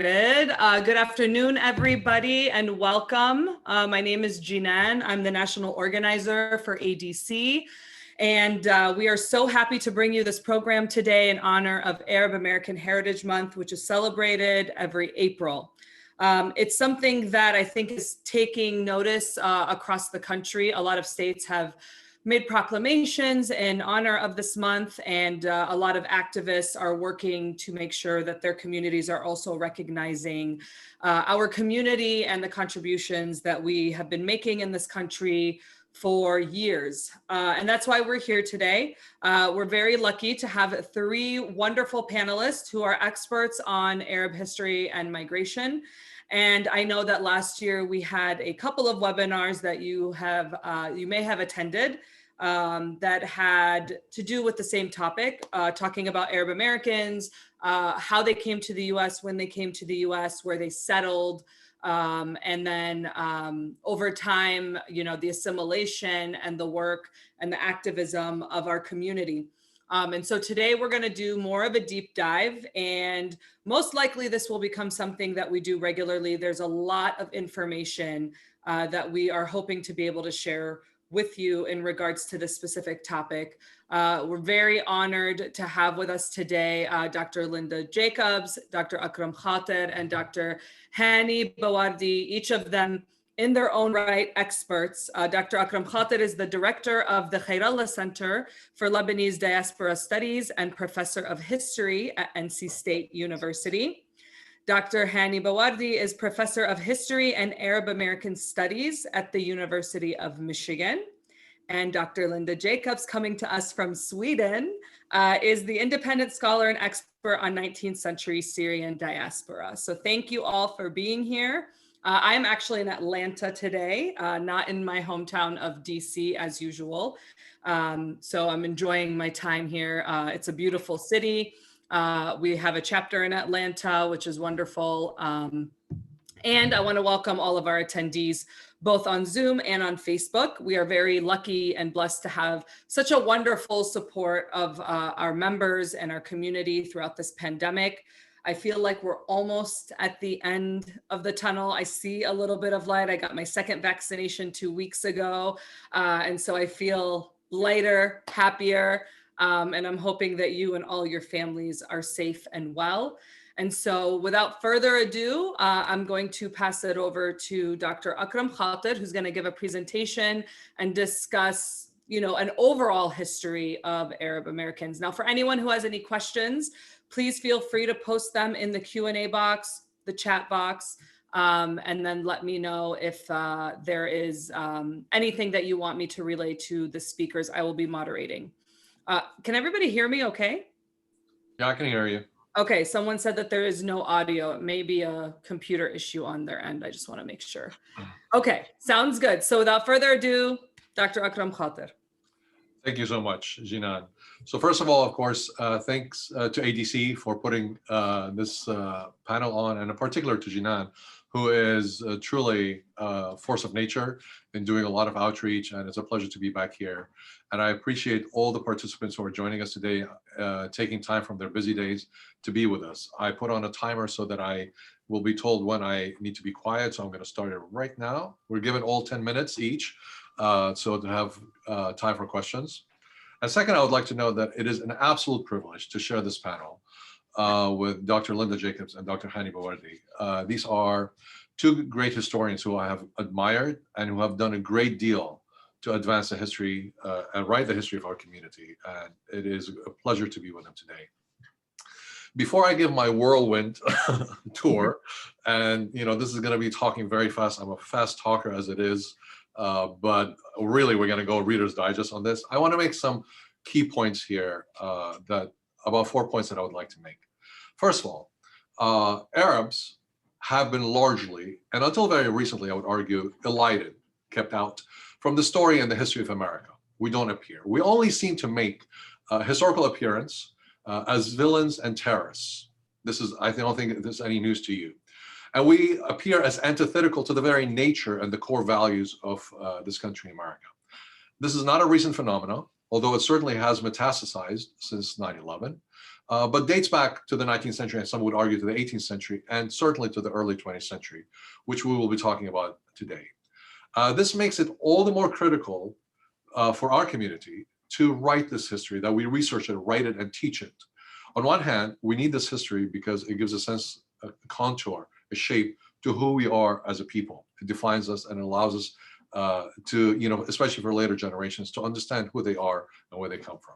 Good afternoon, everybody, and welcome. My name is Jinan. I'm the national organizer for ADC, and we are so happy to bring you this program today in honor of Arab American Heritage Month, which is celebrated every April. It's something that I think is taking notice across the country. A lot of states have made proclamations in honor of this month, and a lot of activists are working to make sure that their communities are also recognizing our community and the contributions that we have been making in this country for years. And that's why we're here today. We're very lucky to have three wonderful panelists who are experts on Arab history and migration. And I know that last year we had a couple of webinars that you may have attended that had to do with the same topic, talking about Arab Americans, how they came to the US, when they came to the US, where they settled, and then over time, the assimilation and the work and the activism of our community. And so today we're going to do more of a deep dive, and most likely this will become something that we do regularly. There's a lot of information that we are hoping to be able to share with you in regards to this specific topic. We're very honored to have with us today Dr. Linda Jacobs, Dr. Akram Khater, and Dr. Hani Bawardi, each of them in their own right experts. Dr. Akram Khater is the director of the Khairallah Center for Lebanese Diaspora Studies and professor of history at NC State University. Dr. Hani Bawardi is professor of history and Arab American studies at the University of Michigan. And Dr. Linda Jacobs, coming to us from Sweden, is the independent scholar and expert on 19th century Syrian diaspora. So thank you all for being here. I'm actually in Atlanta today, not in my hometown of DC as usual. So I'm enjoying my time here. It's a beautiful city. We have a chapter in Atlanta, which is wonderful. And I want to welcome all of our attendees, both on Zoom and on Facebook. We are very lucky and blessed to have such a wonderful support of our members and our community throughout this pandemic. I feel like we're almost at the end of the tunnel. I see a little bit of light. I got my second vaccination 2 weeks ago. And so I feel lighter, happier. And I'm hoping that you and all your families are safe and well. And so without further ado, I'm going to pass it over to Dr. Akram Khater, who's going to give a presentation and discuss an overall history of Arab Americans. Now, for anyone who has any questions, please feel free to post them in the Q&A box, the chat box, and then let me know if there is anything that you want me to relay to the speakers I will be moderating. Can everybody hear me okay? Yeah, I can hear you. Okay, someone said that there is no audio. It may be a computer issue on their end. I just want to make sure. Okay, sounds good. So without further ado, Dr. Akram Khater. Thank you so much, Jinan. So first of all, of course, thanks to ADC for putting this panel on, and in particular to Jinan, who is truly a force of nature in doing a lot of outreach, and it's a pleasure to be back here. And I appreciate all the participants who are joining us today, taking time from their busy days to be with us. I put on a timer so that I will be told when I need to be quiet, so I'm going to start it right now. We're given all 10 minutes each, so to have time for questions. And second, I would like to note that it is an absolute privilege to share this panel with Dr. Linda Jacobs and Dr. Hani Bawardi. These are two great historians who I have admired and who have done a great deal to advance the history and write the history of our community. And it is a pleasure to be with them today. Before I give my whirlwind tour, and this is going to be talking very fast. I'm a fast talker as it is, but really we're going to go Reader's Digest on this. I want to make some key points here, about 4 points that I would like to make. First of all, Arabs have been largely, and until very recently, I would argue, elided, kept out from the story and the history of America. We don't appear. We only seem to make historical appearance as villains and terrorists. I don't think this is any news to you. And we appear as antithetical to the very nature and the core values of this country, America. This is not a recent phenomenon, although it certainly has metastasized since 9/11. but dates back to the 19th century, and some would argue to the 18th century, and certainly to the early 20th century, which we will be talking about today. This makes it all the more critical for our community to write this history, that we research it, write it, and teach it. On one hand, we need this history because it gives a sense, a contour, a shape to who we are as a people. It defines us and allows us to, especially for later generations, to understand who they are and where they come from.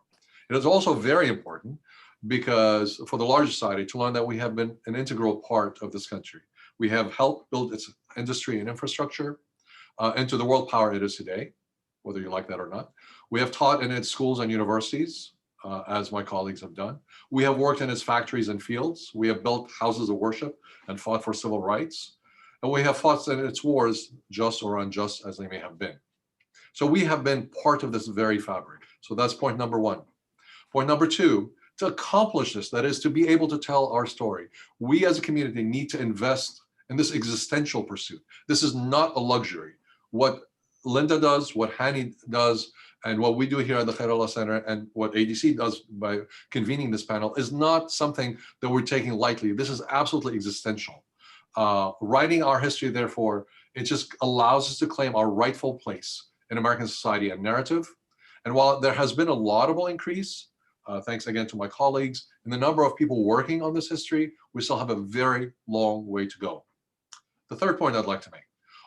It is also very important because for the larger society to learn that we have been an integral part of this country. We have helped build its industry and infrastructure into the world power it is today, whether you like that or not. We have taught in its schools and universities, as my colleagues have done. We have worked in its factories and fields. We have built houses of worship and fought for civil rights. And we have fought in its wars, just or unjust as they may have been. So we have been part of this very fabric. So that's point number one. Point number two, to accomplish this, that is to be able to tell our story, we as a community need to invest in this existential pursuit. This is not a luxury. What Linda does, what Hani does, and what we do here at the Khairullah Center and what ADC does by convening this panel is not something that we're taking lightly. This is absolutely existential. Writing our history, therefore, it just allows us to claim our rightful place in American society and narrative. And while there has been a laudable increase, thanks again to my colleagues, in the number of people working on this history, we still have a very long way to go. The third point I'd like to make,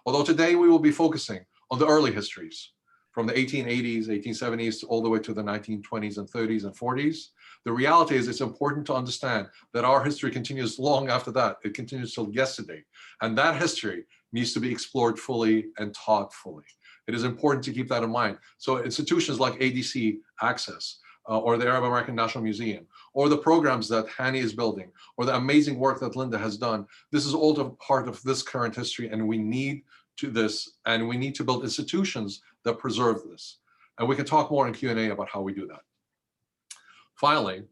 although today we will be focusing on the early histories, from the 1880s, 1870s, all the way to the 1920s and 30s and 40s. The reality is it's important to understand that our history continues long after that. It continues till yesterday. And that history needs to be explored fully and taught fully. It is important to keep that in mind. So institutions like ADC Access, or the Arab American National Museum, or the programs that Hani is building, or the amazing work that Linda has done, this is all part of this current history, and we need to build institutions that preserve this. And we can talk more in Q&A about how we do that. Finally,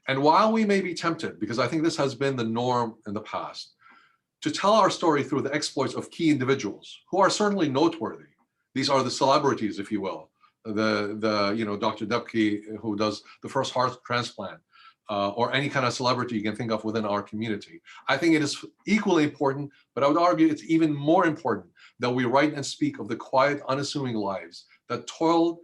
and while we may be tempted, because I think this has been the norm in the past, to tell our story through the exploits of key individuals who are certainly noteworthy. These are the celebrities, if you will. Dr. Debke, who does the first heart transplant, or any kind of celebrity you can think of within our community. I think it is equally important, but I would argue it's even more important that we write and speak of the quiet, unassuming lives that toiled,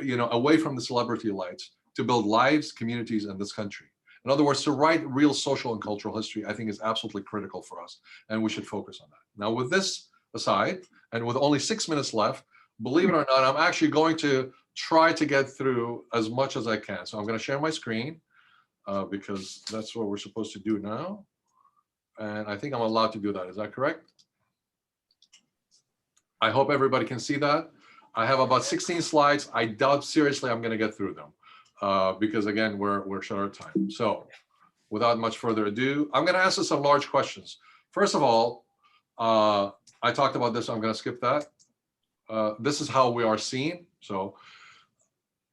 away from the celebrity lights to build lives, communities in this country. In other words, to write real social and cultural history, I think is absolutely critical for us, and we should focus on that. Now, with this aside, and with only 6 minutes left, believe it or not, I'm actually going to try to get through as much as I can. So I'm going to share my screen because that's what we're supposed to do now. And I think I'm allowed to do that. Is that correct? I hope everybody can see that. I have about 16 slides. I doubt seriously I'm going to get through them because, again, we're short of time. So without much further ado, I'm going to answer some large questions. First of all, I talked about this. So I'm going to skip that. This is how we are seen. So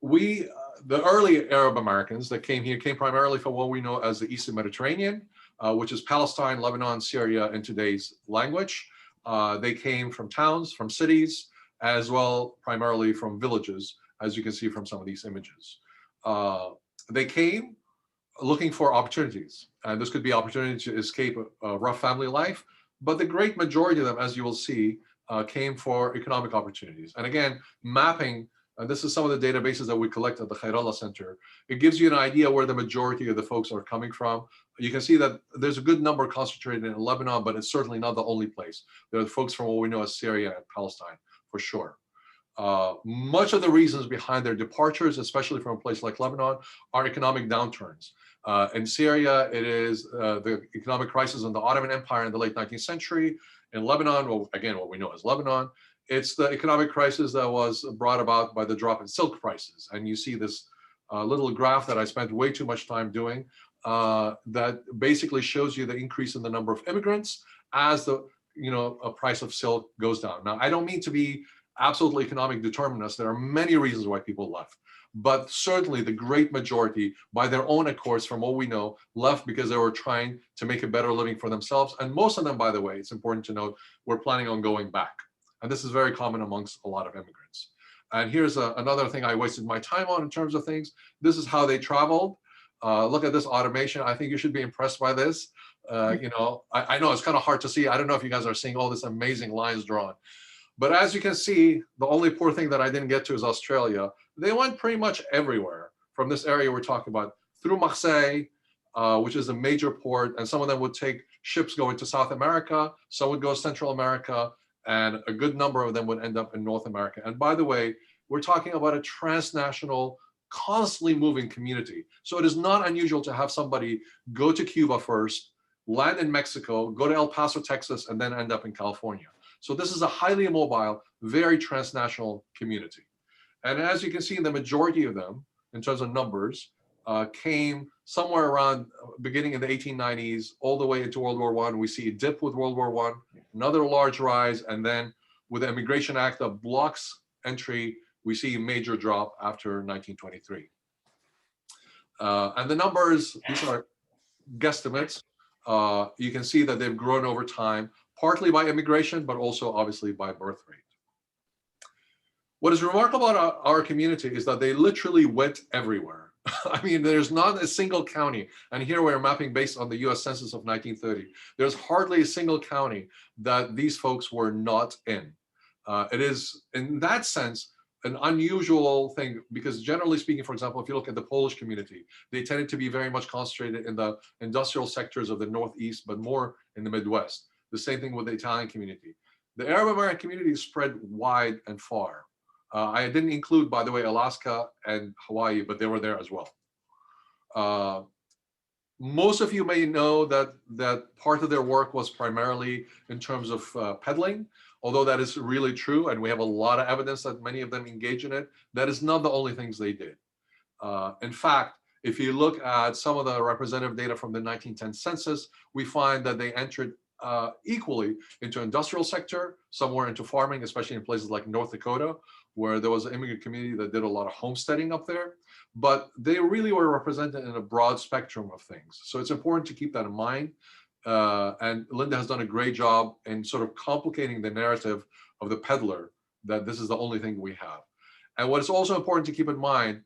the early Arab Americans that came here came primarily from what we know as the Eastern Mediterranean, which is Palestine, Lebanon, Syria in today's language. They came from towns, from cities, as well primarily from villages, as you can see from some of these images. They came looking for opportunities, and this could be opportunity to escape a rough family life, but the great majority of them, as you will see, came for economic opportunities. And again, mapping, and this is some of the databases that we collect at the Khairullah Center. It gives you an idea where the majority of the folks are coming from. You can see that there's a good number concentrated in Lebanon, but it's certainly not the only place. There are folks from what we know as Syria and Palestine, for sure. Much of the reasons behind their departures, especially from a place like Lebanon, are economic downturns. In Syria, it is the economic crisis in the Ottoman Empire in the late 19th century. In Lebanon, well, again, what we know as Lebanon, it's the economic crisis that was brought about by the drop in silk prices. And you see this little graph that I spent way too much time doing that basically shows you the increase in the number of immigrants as the price of silk goes down. Now, I don't mean to be absolutely economic determinists. There are many reasons why people left. But certainly the great majority, by their own accords, from what we know, left because they were trying to make a better living for themselves. And most of them, by the way, it's important to note, were planning on going back. And this is very common amongst a lot of immigrants. And here's another thing I wasted my time on in terms of things. This is how they traveled. Look at this automation. I think you should be impressed by this. I know it's kind of hard to see. I don't know if you guys are seeing all this amazing lines drawn. But as you can see, the only poor thing that I didn't get to is Australia. They went pretty much everywhere from this area we're talking about, through Marseille, which is a major port, and some of them would take ships going to South America, some would go Central America, and a good number of them would end up in North America. And by the way, we're talking about a transnational, constantly moving community. So it is not unusual to have somebody go to Cuba first, land in Mexico, go to El Paso, Texas, and then end up in California. So this is a highly mobile, very transnational community. And as you can see, the majority of them, in terms of numbers, came somewhere around beginning in the 1890s, all the way into World War I. We see a dip with World War I, another large rise, and then with the Immigration Act that blocks entry, we see a major drop after 1923. And the numbers, these are guesstimates. You can see that they've grown over time, partly by immigration, but also obviously by birth rate. What is remarkable about our community is that they literally went everywhere. I mean, there's not a single county, and here we're mapping based on the US Census of 1930. There's hardly a single county that these folks were not in. It is, in that sense, an unusual thing, because generally speaking, for example, if you look at the Polish community, they tended to be very much concentrated in the industrial sectors of the Northeast, but more in the Midwest. The same thing with the Italian community. The Arab American community is spread wide and far. I didn't include, by the way, Alaska and Hawaii, but they were there as well. Most of you may know that part of their work was primarily in terms of peddling, although that is really true, and we have a lot of evidence that many of them engage in it. That is not the only things they did. In fact, if you look at some of the representative data from the 1910 census, we find that they entered equally into industrial sector, somewhere into farming, especially in places like North Dakota, where there was an immigrant community that did a lot of homesteading up there. But they really were represented in a broad spectrum of things. So it's important to keep that in mind. And Linda has done a great job in sort of complicating the narrative of the peddler, that this is the only thing we have. And what is also important to keep in mind,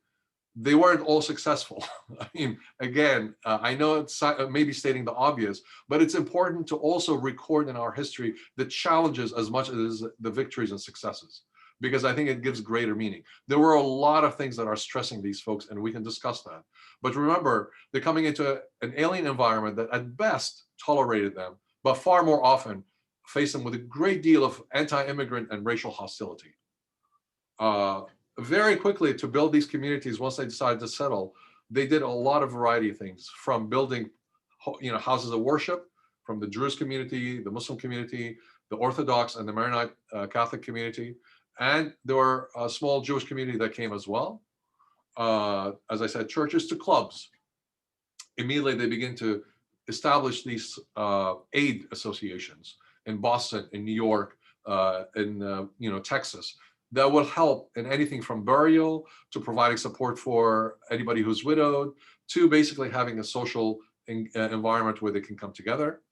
they weren't all successful. I mean, again, I know it's maybe stating the obvious, but it's important to also record in our history the challenges as much as the victories and successes, because I think it gives greater meaning. There were a lot of things that are stressing these folks, and we can discuss that. But remember, they're coming into an alien environment that at best tolerated them, but far more often faced them with a great deal of anti-immigrant and racial hostility. Very quickly, to build these communities, once they decided to settle, they did a lot of variety of things, from building houses of worship, from the Jewish community, the Muslim community, the Orthodox and the Maronite Catholic community. And there were a small Jewish community that came as well. As I said, churches to clubs. Immediately, they begin to establish these aid associations in Boston, in New York, in Texas, that will help in anything from burial to providing support for anybody who's widowed, to basically having a social environment where they can come together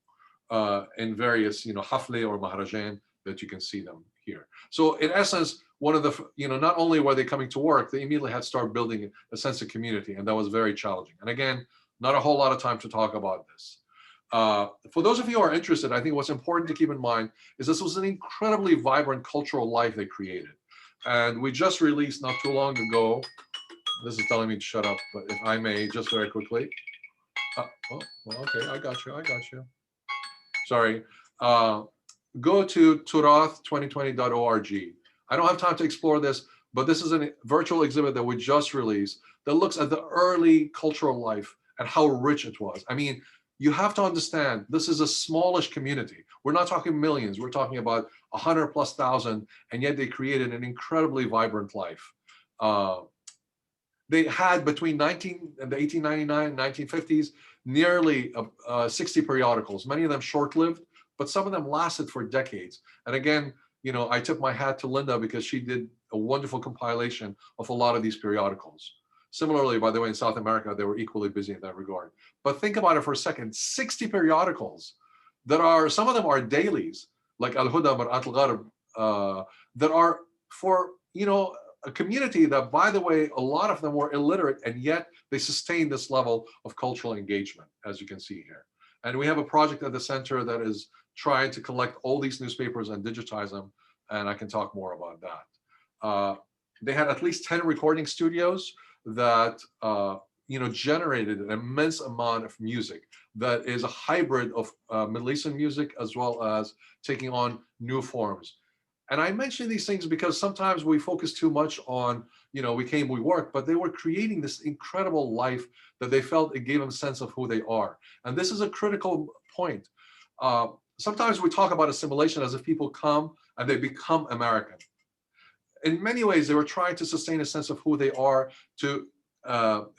in various, hafle or maharajan that you can see them here. So in essence, one of the, not only were they coming to work, they immediately had to start building a sense of community, and that was very challenging. And again, not a whole lot of time to talk about this. For those of you who are interested, I think what's important to keep in mind is this was an incredibly vibrant cultural life they created. And we just released not too long ago, this is telling me to shut up, but if I may, just very quickly. Okay, I got you. Sorry. Go to turath2020.org. I don't have time to explore this, but this is a virtual exhibit that we just released that looks at the early cultural life and how rich it was. I mean, you have to understand, this is a smallish community. We're not talking millions, we're talking about 100,000+, and yet they created an incredibly vibrant life. They had between the 1899 and 1950s, nearly 60 periodicals, many of them short-lived, but some of them lasted for decades. And again, I tip my hat to Linda because she did a wonderful compilation of a lot of these periodicals. Similarly, by the way, in South America, they were equally busy in that regard. But think about it for a second, 60 periodicals that are, some of them are dailies, like Al-Huda, Mar'at al-Gharb, that are for, a community that, by the way, a lot of them were illiterate, and yet they sustained this level of cultural engagement, as you can see here. And we have a project at the center that is trying to collect all these newspapers and digitize them, and I can talk more about that. They had at least 10 recording studios that generated an immense amount of music that is a hybrid of Middle Eastern music as well as taking on new forms. And I mention these things because sometimes we focus too much on, we came, we worked, but they were creating this incredible life that they felt it gave them a sense of who they are. And this is a critical point. Sometimes we talk about assimilation as if people come and they become American. In many ways, they were trying to sustain a sense of who they are, to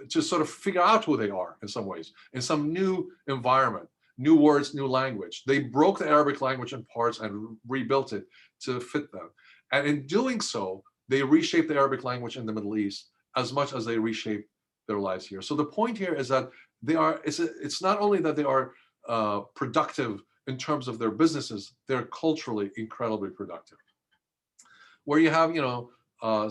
sort of figure out who they are in some ways, in some new environment, new words, new language. They broke the Arabic language in parts and rebuilt it to fit them. And in doing so, they reshaped the Arabic language in the Middle East as much as they reshaped their lives here. So the point here is that it's not only that they are productive in terms of their businesses, they're culturally incredibly productive. Where you have,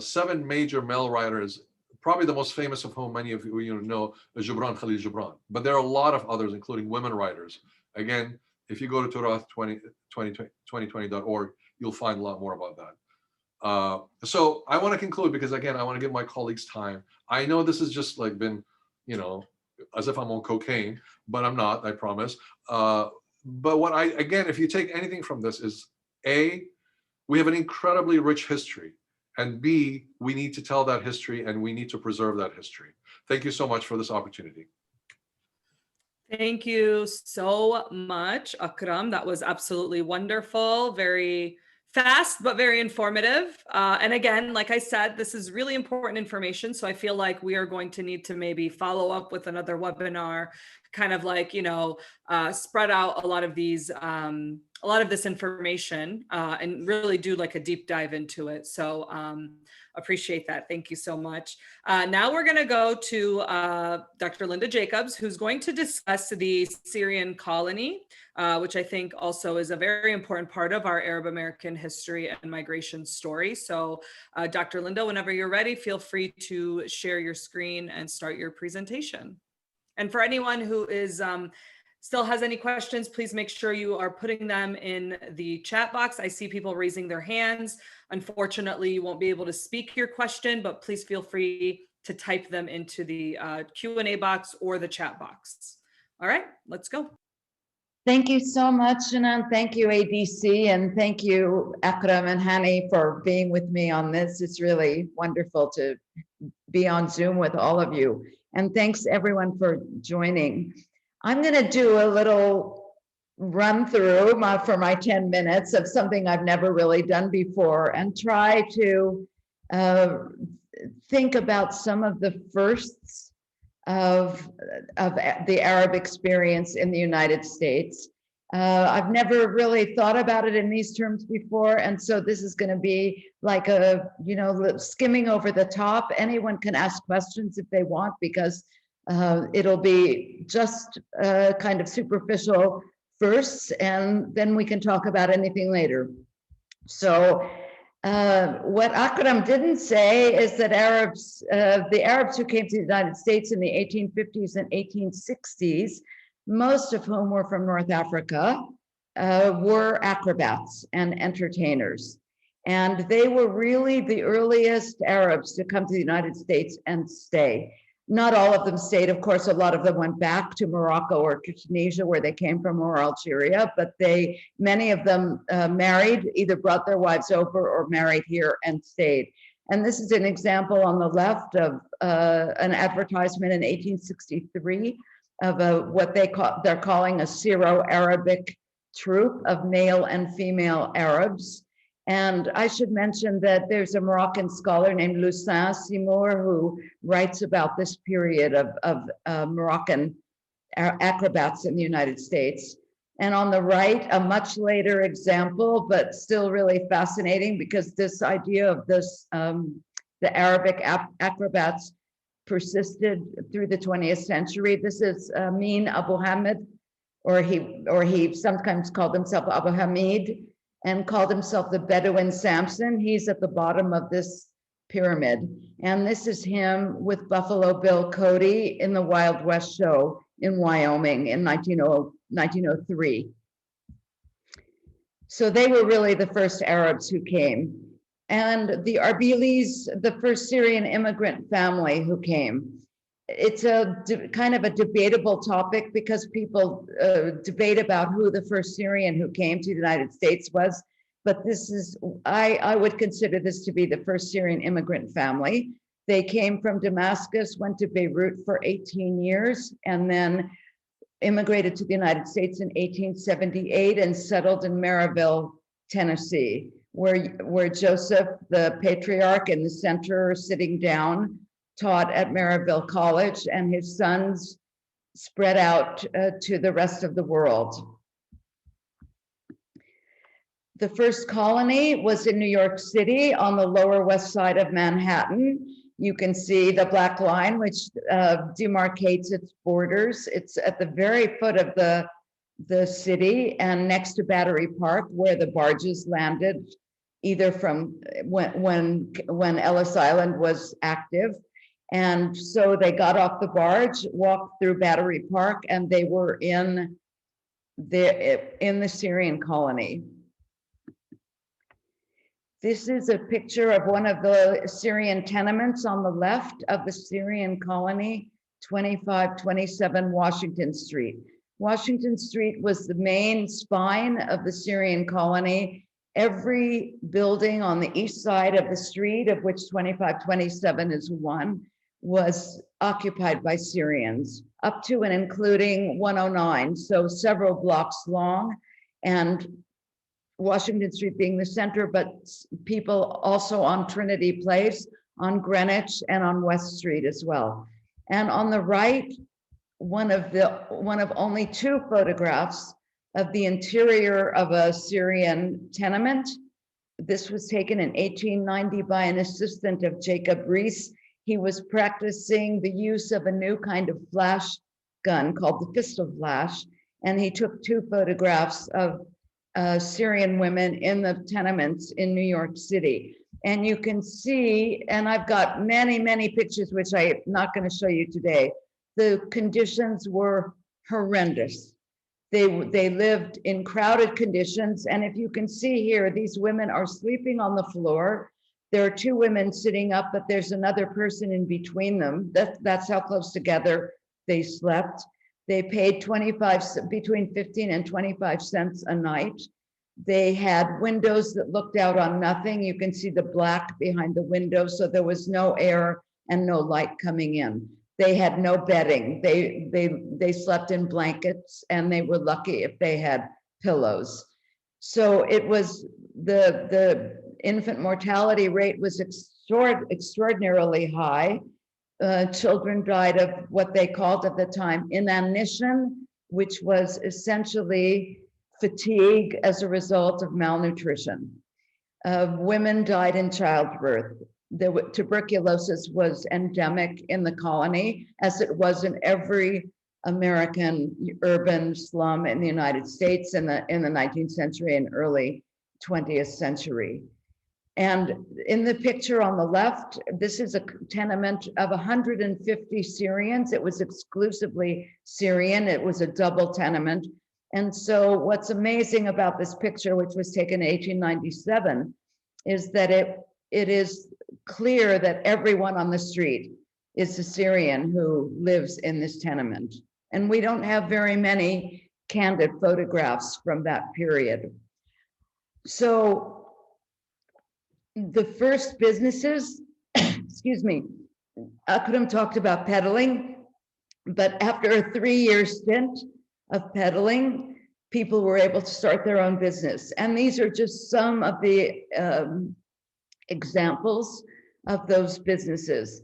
7 major male writers, probably the most famous of whom many of you know is Khalil Gibran. But there are a lot of others, including women writers. Again, if you go to Turath2020.org, you'll find a lot more about that. So I want to conclude because, again, I want to give my colleagues time. I know this has just like been, as if I'm on cocaine, but I'm not, I promise. But if you take anything from this is A, we have an incredibly rich history, and B, we need to tell that history and we need to preserve that history. Thank you so much for this opportunity. Thank you so much, Akram. That was absolutely wonderful. Very fast, but very informative. And again, like I said, this is really important information. So I feel like we are going to need to maybe follow up with another webinar, kind of like, spread out a lot of these, a lot of this information and really do like a deep dive into it. So appreciate that. Thank you so much. Now we're going to go to Dr. Linda Jacobs, who's going to discuss the Syrian colony, which I think also is a very important part of our Arab American history and migration story. So Dr. Linda, whenever you're ready, feel free to share your screen and start your presentation. And for anyone who is still has any questions, please make sure you are putting them in the chat box. I see people raising their hands. Unfortunately, you won't be able to speak your question, but please feel free to type them into the Q&A box or the chat box. All right, let's go. Thank you so much, Janan. Thank you, ADC, and thank you, Akram and Hani, for being with me on this. It's really wonderful to be on Zoom with all of you. And thanks everyone for joining. I'm going to do a little run through for my 10 minutes of something I've never really done before and try to think about some of the firsts of the Arab experience in the United States. I've never really thought about it in these terms before, and so this is going to be like a, skimming over the top. Anyone can ask questions if they want, because it'll be just kind of superficial first, and then we can talk about anything later. So what Akram didn't say is that the Arabs who came to the United States in the 1850s and 1860s, most of whom were from North Africa, were acrobats and entertainers. And they were really the earliest Arabs to come to the United States and stay. Not all of them stayed, of course. A lot of them went back to Morocco or to Tunisia, where they came from, or Algeria, but many of them married, either brought their wives over or married here and stayed. And this is an example on the left of an advertisement in 1863 of what they're calling a Syro-Arabic troupe of male and female Arabs. And I should mention that there's a Moroccan scholar named Lucin Simour who writes about this period of Moroccan acrobats in the United States. And on the right, a much later example, but still really fascinating, because this idea of this, the Arabic acrobats persisted through the 20th century. This is Amin Abu Hamid, or he sometimes called himself Abu Hamid, and called himself the Bedouin Samson. He's at the bottom of this pyramid. And this is him with Buffalo Bill Cody in the Wild West show in Wyoming in 1903. So they were really the first Arabs who came. And the Arbilis, the first Syrian immigrant family who came. It's a kind of a debatable topic because people debate about who the first Syrian who came to the United States was. But this is, I would consider this to be the first Syrian immigrant family. They came from Damascus, went to Beirut for 18 years, and then immigrated to the United States in 1878 and settled in Maryville, Tennessee, where Joseph, the patriarch in the center sitting down, taught at Maryville College, and his sons spread out to the rest of the world. The first colony was in New York City on the Lower West Side of Manhattan. You can see the black line, which demarcates its borders. It's at the very foot of the city and next to Battery Park, where the barges landed, either from when Ellis Island was active. And so they got off the barge, walked through Battery Park, and they were in the Syrian colony. This is a picture of one of the Syrian tenements on the left of the Syrian colony, 2527 Washington Street. Washington Street was the main spine of the Syrian colony. Every building on the east side of the street, of which 2527 is one, was occupied by Syrians, up to and including 109, so several blocks long, and Washington Street being the center, but people also on Trinity Place, on Greenwich, and on West Street as well. And on the right, one of only two photographs of the interior of a Syrian tenement. This was taken in 1890 by an assistant of Jacob Rees. He was practicing the use of a new kind of flash gun called the pistol flash, and he took two photographs of Syrian women in the tenements in New York City. And you can see, and I've got many, many pictures, which I'm not going to show you today. The conditions were horrendous. They lived in crowded conditions. And if you can see here, these women are sleeping on the floor. There are two women sitting up, but there's another person in between them. That's how close together they slept. They paid between 15 and 25 cents a night. They had windows that looked out on nothing. You can see the black behind the window, so there was no air and no light coming in. They had no bedding. They slept in blankets, and they were lucky if they had pillows. So it was the infant mortality rate was extraordinarily high. Children died of what they called at the time inanition, which was essentially fatigue as a result of malnutrition. Women died in childbirth. Tuberculosis was endemic in the colony, as it was in every American urban slum in the United States in the 19th century and early 20th century. And in the picture on the left, this is a tenement of 150 Syrians. It was exclusively Syrian. It was a double tenement. And so what's amazing about this picture, which was taken in 1897, is that it is clear that everyone on the street is a Syrian who lives in this tenement. And we don't have very many candid photographs from that period. So the first businesses, excuse me, Akram talked about peddling, but after a 3-year stint of peddling, people were able to start their own business. And these are just some of the examples of those businesses.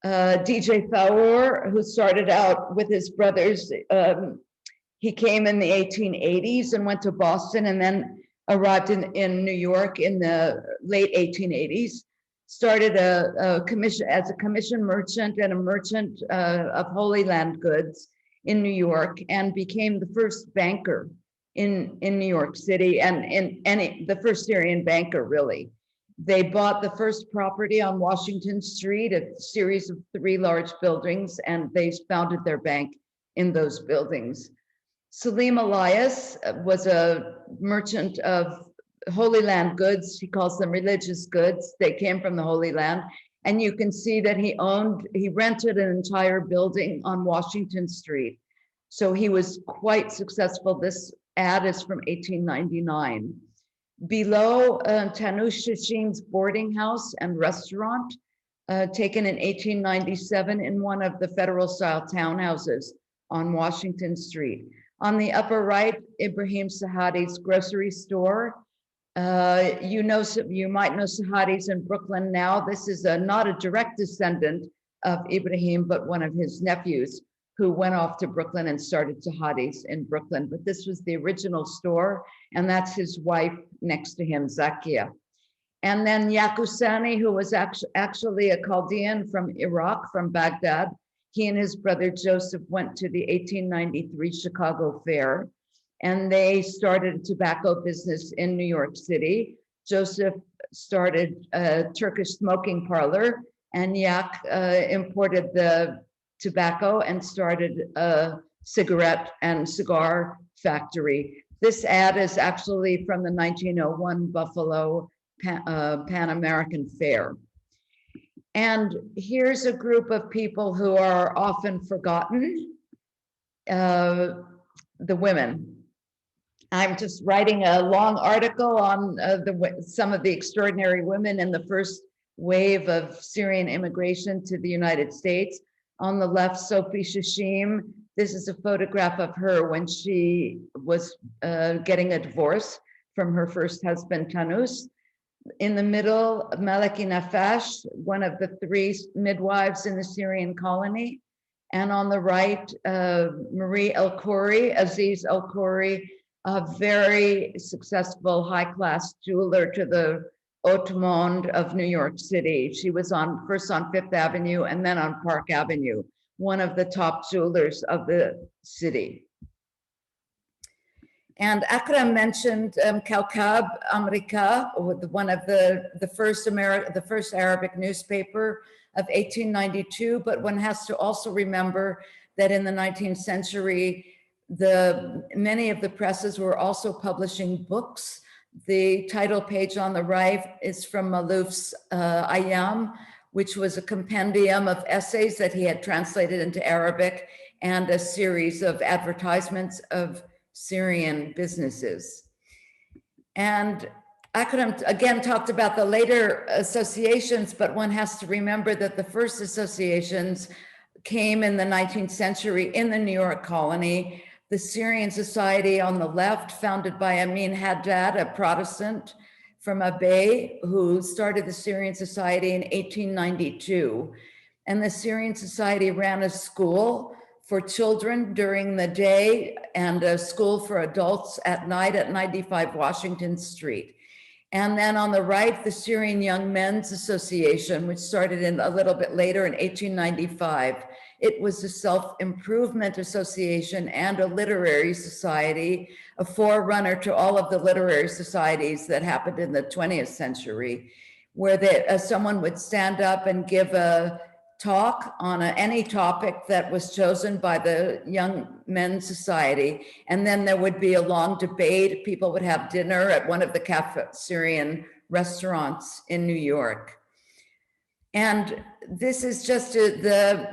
DJ Fowler, who started out with his brothers, he came in the 1880s and went to Boston and then arrived in New York in the late 1880s, started a commission as a commission merchant and a merchant of Holy Land goods in New York, and became the first banker in New York City, and the first Syrian banker, really. They bought the first property on Washington Street, a series of 3 large buildings, and they founded their bank in those buildings. Salim Elias was a merchant of Holy Land goods. He calls them religious goods. They came from the Holy Land. And you can see that he rented an entire building on Washington Street. So he was quite successful. This ad is from 1899. Below Tanush Shashim's boarding house and restaurant, taken in 1897 in one of the federal style townhouses on Washington Street. On the upper right, Ibrahim Sahadi's grocery store. You might know Sahadi's in Brooklyn now. This is not a direct descendant of Ibrahim, but one of his nephews who went off to Brooklyn and started Sahadi's in Brooklyn. But this was the original store, and that's his wife next to him, Zakia. And then Yakusani, who was actually a Chaldean from Iraq, from Baghdad. He and his brother Joseph went to the 1893 Chicago Fair, and they started a tobacco business in New York City. Joseph started a Turkish smoking parlor, and Yak imported the tobacco and started a cigarette and cigar factory. This ad is actually from the 1901 Buffalo Pan American Fair. And here's a group of people who are often forgotten, the women. I'm just writing a long article on some of the extraordinary women in the first wave of Syrian immigration to the United States. On the left, Sophie Shashim. This is a photograph of her when she was getting a divorce from her first husband, Tanus. In the middle, Maliki Nafash, one of the 3 midwives in the Syrian colony. And on the right, Marie El-Khoury, Aziz El-Khoury, a very successful high-class jeweler to the Ottoman of New York City. She was first on Fifth Avenue and then on Park Avenue, one of the top jewelers of the city. And Akram mentioned Kaukab Amerika, one of the first Arabic newspaper of 1892. But one has to also remember that in the 19th century, many of the presses were also publishing books. The title page on the right is from Malouf's Ayam, which was a compendium of essays that he had translated into Arabic and a series of advertisements of Syrian businesses. And Akram again talked about the later associations, but one has to remember that the first associations came in the 19th century in the New York colony. The Syrian Society on the left, founded by Amin Haddad, a Protestant from Abbey, who started the Syrian Society in 1892. And the Syrian Society ran a school for children during the day and a school for adults at night at 95 Washington Street. And then on the right, the Syrian Young Men's Association, which started a little bit later in 1895. It was a self-improvement association and a literary society, a forerunner to all of the literary societies that happened in the 20th century, where someone would stand up and give a talk on any topic that was chosen by the Young Men's Society. And then there would be a long debate. People would have dinner at one of the Syrian restaurants in New York. And this is just the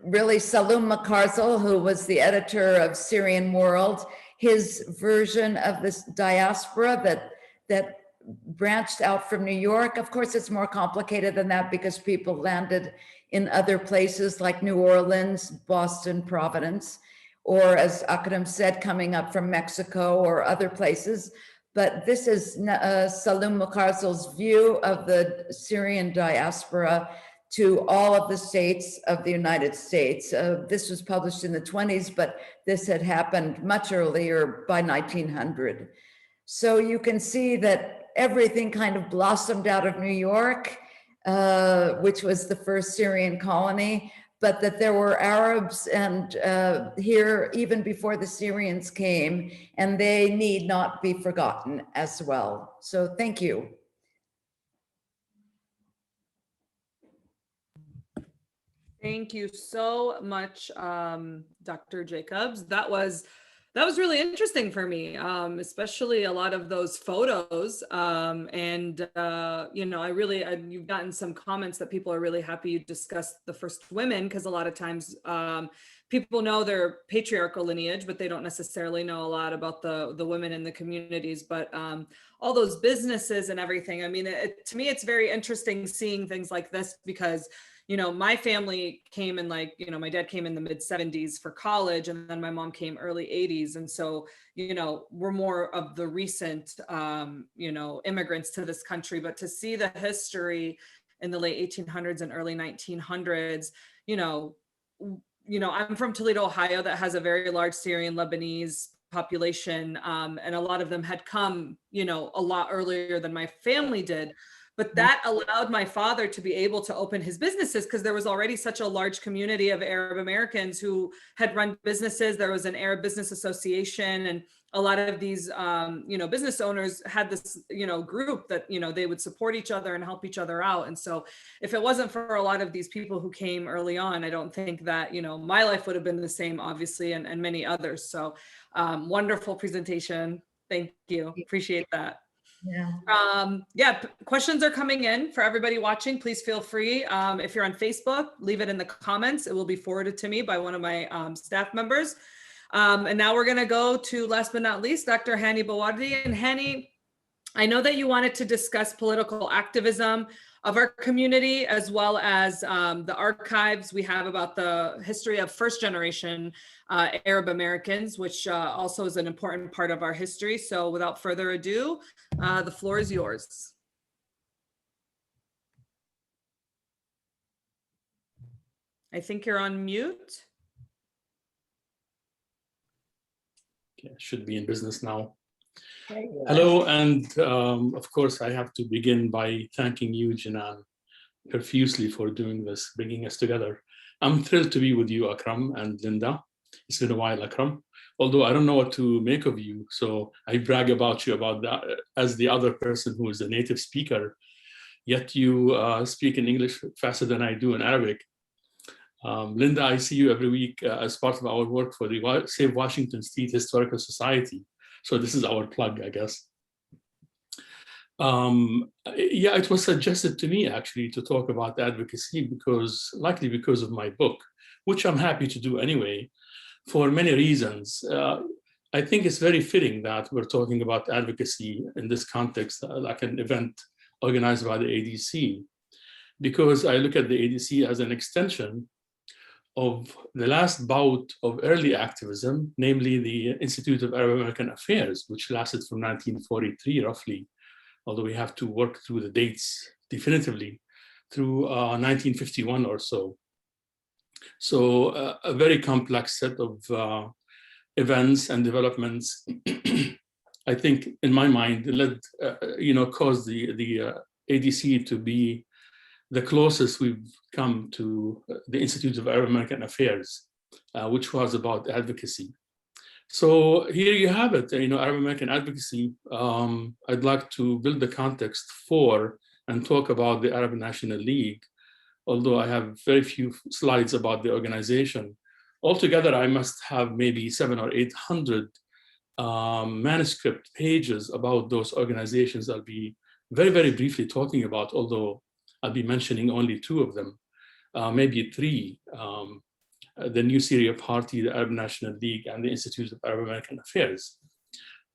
really Salum Makarzel, who was the editor of Syrian World, his version of this diaspora that branched out from New York. Of course, it's more complicated than that because people landed in other places like New Orleans, Boston, Providence, or as Akram said, coming up from Mexico or other places. But this is Salum Makarzel's view of the Syrian diaspora to all of the states of the United States. This was published in the 20s, but this had happened much earlier by 1900. So you can see that everything kind of blossomed out of New York, which was the first Syrian colony, but that there were Arabs and here even before the Syrians came, and they need not be forgotten as well. So thank you. Thank you so much, Dr. Jacobs. That was really interesting for me, especially a lot of those photos. You've gotten some comments that people are really happy you discussed the first women, because a lot of times people know their patriarchal lineage, but they don't necessarily know a lot about the women in the communities. But all those businesses and everything. I mean, to me, it's very interesting seeing things like this, because my family came in my dad came in the mid 70s for college, and then my mom came early 80s. And so, we're more of the recent, immigrants to this country. But to see the history in the late 1800s and early 1900s, I'm from Toledo, Ohio, that has a very large Syrian Lebanese population. And a lot of them had come, a lot earlier than my family did. But that allowed my father to be able to open his businesses, because there was already such a large community of Arab Americans who had run businesses. There was an Arab Business Association, and a lot of these, business owners had this, group that, they would support each other and help each other out. And so if it wasn't for a lot of these people who came early on, I don't think that, my life would have been the same, obviously, and many others. So wonderful presentation. Thank you. Appreciate that. Questions are coming in for everybody watching. Please feel free. If you're on Facebook, leave it in the comments. It will be forwarded to me by one of my staff members. And now we're going to go to, last but not least, Dr. Hani Bawardi. And Hani, I know that you wanted to discuss political activism of our community, as well as the archives we have about the history of first generation Arab Americans, which also is an important part of our history. So without further ado, the floor is yours. I think you're on mute. Okay, should be in business now. Hello, and of course, I have to begin by thanking you, Jinan, profusely for doing this, bringing us together. I'm thrilled to be with you, Akram and Linda. It's been a while, Akram, although I don't know what to make of you, so I brag about you about that as the other person who is a native speaker, yet you speak in English faster than I do in Arabic. Linda, I see you every week as part of our work for the Save Washington Street Historical Society. So this is our plug, I guess. It was suggested to me actually to talk about advocacy likely because of my book, which I'm happy to do anyway, for many reasons. I think it's very fitting that we're talking about advocacy in this context, like an event organized by the ADC, because I look at the ADC as an extension of the last bout of early activism, namely the Institute of Arab American Affairs, which lasted from 1943 roughly, although we have to work through the dates definitively, through 1951 or so. So a very complex set of events and developments, I think, in my mind, led, caused the ADC to be the closest we've come to the Institute of Arab American Affairs, which was about advocacy. So here you have it, Arab American advocacy. I'd like to build the context for and talk about the Arab National League, although I have very few slides about the organization. Altogether, I must have maybe 700 or 800 manuscript pages about those organizations I'll be very, very briefly talking about, although I'll be mentioning only two of them, maybe three, the new Syria Party, the Arab National League, and the Institute of Arab American Affairs.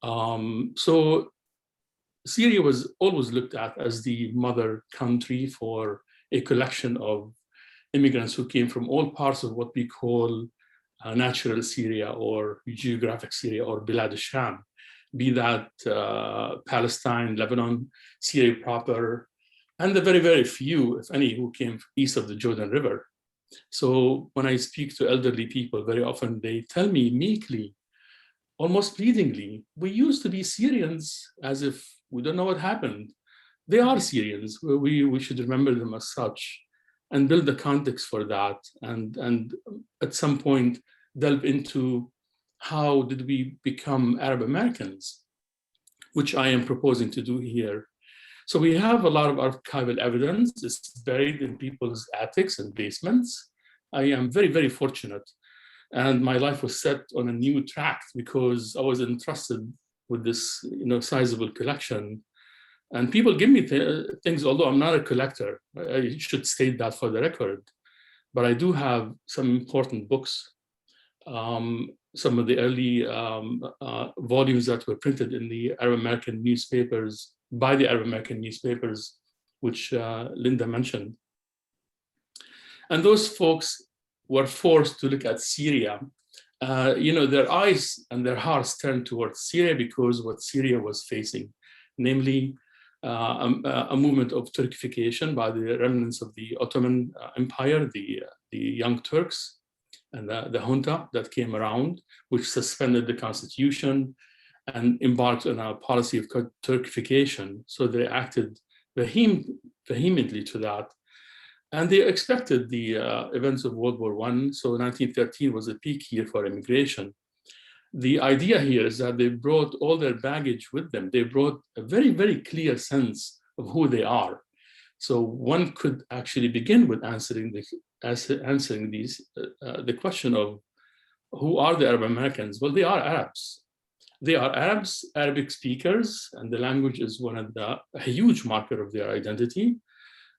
So Syria was always looked at as the mother country for a collection of immigrants who came from all parts of what we call natural Syria or geographic Syria or Bilad al-Sham, be that Palestine, Lebanon, Syria proper, and the very, very few, if any, who came east of the Jordan River. So when I speak to elderly people, very often they tell me meekly, almost pleadingly, we used to be Syrians, as if we don't know what happened. They are Syrians. We should remember them as such and build the context for that. And at some point, delve into how did we become Arab Americans, which I am proposing to do here. So we have a lot of archival evidence. It's buried in people's attics and basements. I am very, very fortunate. And my life was set on a new track because I was entrusted with this, sizable collection. And people give me things, although I'm not a collector. I should state that for the record. But I do have some important books. Some of the early volumes that were printed in the Arab American newspapers, by the Arab American newspapers, which Linda mentioned. And those folks were forced to look at Syria. Their eyes and their hearts turned towards Syria because what Syria was facing, namely a movement of Turkification by the remnants of the Ottoman Empire, the Young Turks, and the junta that came around, which suspended the constitution and embarked on a policy of Turkification. So they acted vehemently to that. And they expected the events of World War I. So 1913 was a peak year for immigration. The idea here is that they brought all their baggage with them. They brought a very, very clear sense of who they are. So one could actually begin with answering the question of who are the Arab Americans? Well, they are Arabs. They are Arabs, Arabic speakers, and the language is one of a huge marker of their identity.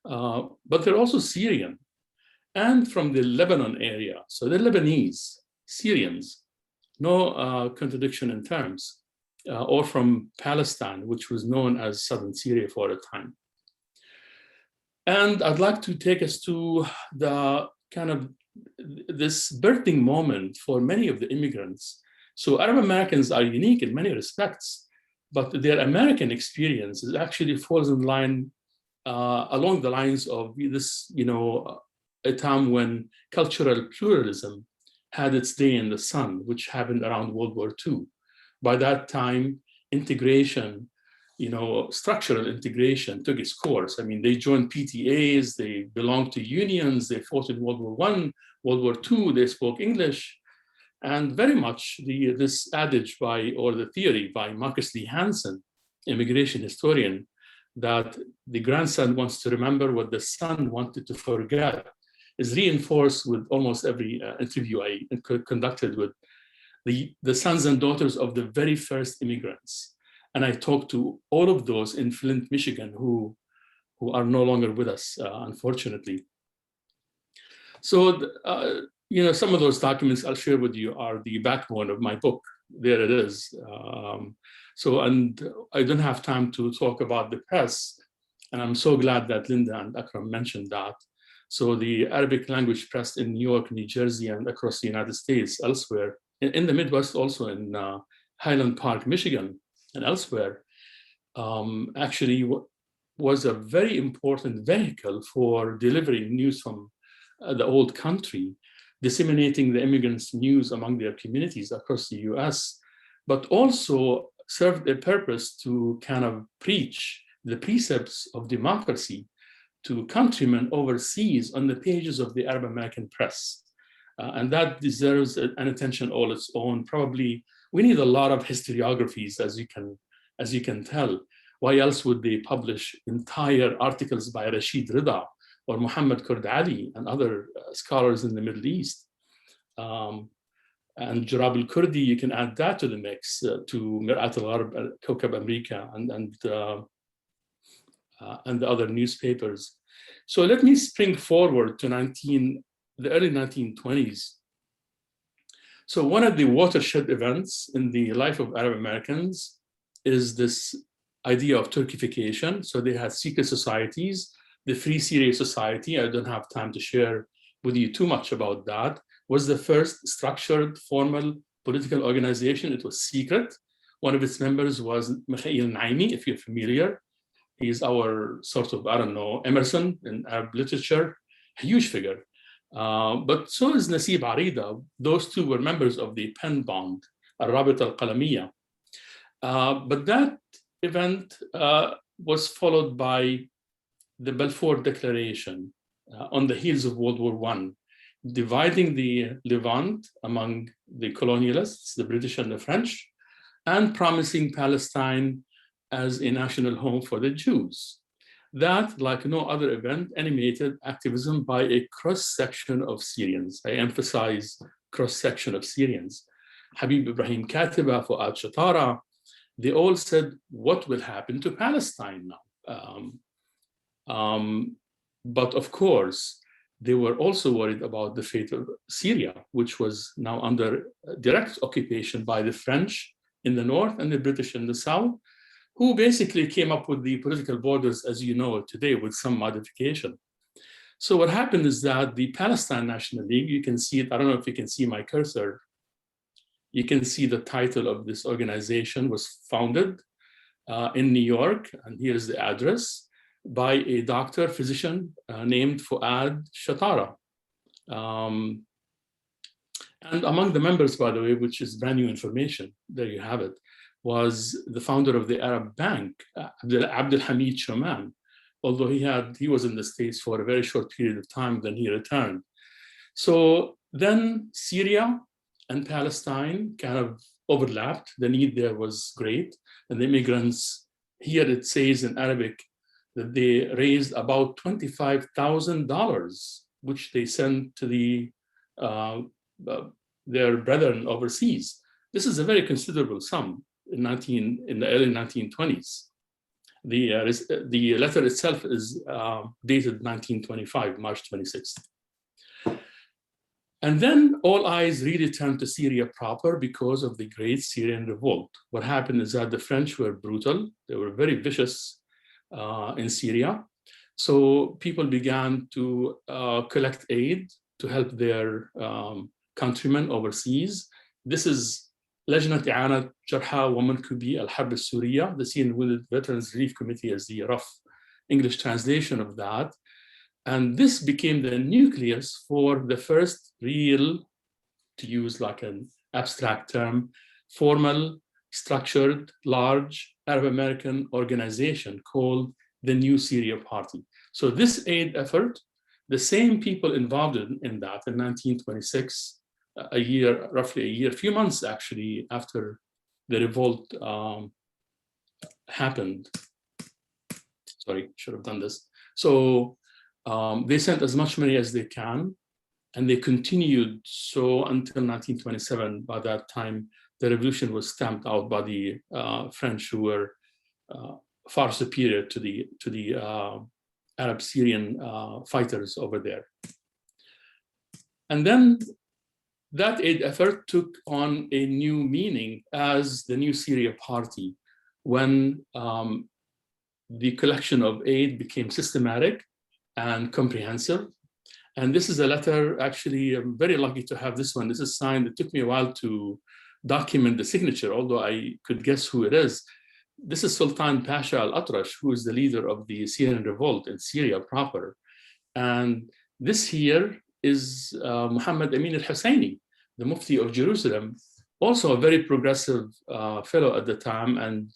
But they're also Syrian and from the Lebanon area. So they're Lebanese, Syrians, no contradiction in terms, or from Palestine, which was known as Southern Syria for a time. And I'd like to take us to the kind of this birthing moment for many of the immigrants. So Arab Americans are unique in many respects, but their American experience actually falls in line along the lines of this, a time when cultural pluralism had its day in the sun, which happened around World War II. By that time, integration, structural integration took its course. I mean, they joined PTAs, they belonged to unions, they fought in World War I, World War II, they spoke English. And very much this adage the theory by Marcus Lee Hansen, immigration historian, that the grandson wants to remember what the son wanted to forget, is reinforced with almost every interview I conducted with the sons and daughters of the very first immigrants. And I talked to all of those in Flint, Michigan, who are no longer with us, unfortunately. So, some of those documents I'll share with you are the backbone of my book. There it is. And I don't have time to talk about the press, and I'm so glad that Linda and Akram mentioned that. So the Arabic language press in New York, New Jersey, and across the United States, elsewhere, in the Midwest, also in Highland Park, Michigan, and elsewhere, actually was a very important vehicle for delivering news from the old country, disseminating the immigrants' news among their communities across the US, but also served a purpose to kind of preach the precepts of democracy to countrymen overseas on the pages of the Arab American press. And that deserves an attention all its own. Probably we need a lot of historiographies, as you can tell. Why else would they publish entire articles by Rashid Rida or Muhammad Kurd Ali and other scholars in the Middle East? And Jarab al-Kurdi, you can add that to the mix, to Mir'at al-Gharb, Kawkab America, and the other newspapers. So let me spring forward to the early 1920s. So one of the watershed events in the life of Arab Americans is this idea of Turkification. So they had secret societies, the Free Syria Society. I don't have time to share with you too much about that. Was the first structured, formal political organization. It was secret. One of its members was Mikhail Naimi, if you're familiar. He's our sort of, Emerson in Arab literature, a huge figure. But so is Nasib Arida. Those two were members of the pen bond, Al-Rabit al-Qalamiyya. But that event was followed by the Balfour Declaration on the heels of World War I, dividing the Levant among the colonialists, the British and the French, and promising Palestine as a national home for the Jews. That, like no other event, animated activism by a cross-section of Syrians. I emphasize cross-section of Syrians. Habib Ibrahim Katiba, Fuad Shatara, they all said, what will happen to Palestine now? But of course, they were also worried about the fate of Syria, which was now under direct occupation by the French in the north and the British in the south, who basically came up with the political borders as you know it today with some modification. So what happened is that the Palestine National League, you can see it, I don't know if you can see my cursor, you can see the title of this organization was founded in New York, and here's the address, by a doctor, physician named Fuad Shatara. And among the members, by the way, which is brand new information, there you have it, was the founder of the Arab Bank, Abdul Hamid Shoman, although he was in the States for a very short period of time, then he returned. So then Syria and Palestine kind of overlapped. The need there was great. And the immigrants, here it says in Arabic, that they raised about $25,000, which they sent to their brethren overseas. This is a very considerable sum in the early 1920s. The letter itself is dated 1925, March 26th. And then all eyes really turned to Syria proper because of the Great Syrian Revolt. What happened is that the French were brutal. They were very vicious in Syria. So people began to collect aid to help their countrymen overseas. This is لجنة إعانة جرحى ومنكوبي الحرب السورية. The Syrian Veterans Relief Committee is the rough English translation of that. And this became the nucleus for the first real, to use like an abstract term, formal, structured, large Arab American organization called the New Syria Party. So this aid effort, the same people involved in that in 1926, roughly a few months actually after the revolt happened. Sorry, should have done this. So they sent as much money as they can, and they continued so until 1927. By that time, the revolution was stamped out by the French, who were far superior to the Arab Syrian fighters over there. And then that aid effort took on a new meaning as the New Syria Party, when the collection of aid became systematic and comprehensive. And this is a letter, actually, I'm very lucky to have this one. This is signed. It took me a while to document the signature, although I could guess who it is. This is Sultan Pasha al-Atrash, who is the leader of the Syrian revolt in Syria proper. And this here is Muhammad Amin al-Husseini, the Mufti of Jerusalem, also a very progressive fellow at the time, and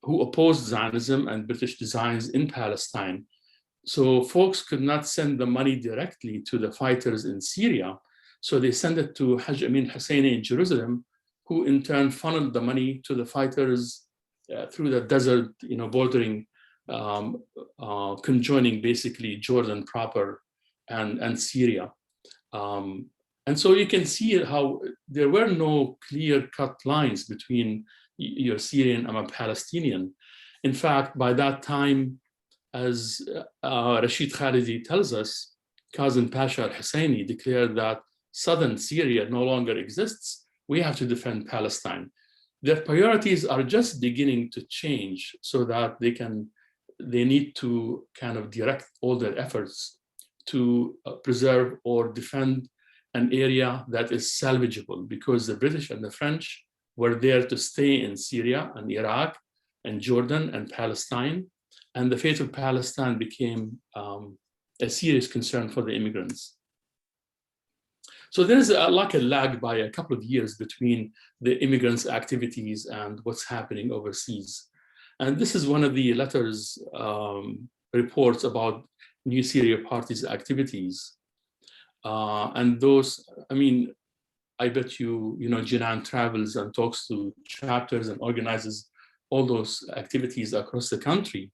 who opposed Zionism and British designs in Palestine. So folks could not send the money directly to the fighters in Syria. So they sent it to Hajj Amin Husseini in Jerusalem, who in turn funneled the money to the fighters through the desert, bordering, conjoining basically Jordan proper and Syria. And so you can see how there were no clear-cut lines between your Syrian and a Palestinian. In fact, by that time, as Rashid Khalidi tells us, Kazim Pasha al-Husseini declared that southern Syria no longer exists. We have to defend Palestine. Their priorities are just beginning to change so that they need to kind of direct all their efforts to preserve or defend an area that is salvageable, because the British and the French were there to stay in Syria and Iraq and Jordan and Palestine. And the fate of Palestine became a serious concern for the immigrants. So there is like a lag by a couple of years between the immigrants' activities and what's happening overseas. And this is one of the letters, reports about New Syria Party's activities. And those, I bet Jinan travels and talks to chapters and organizes all those activities across the country.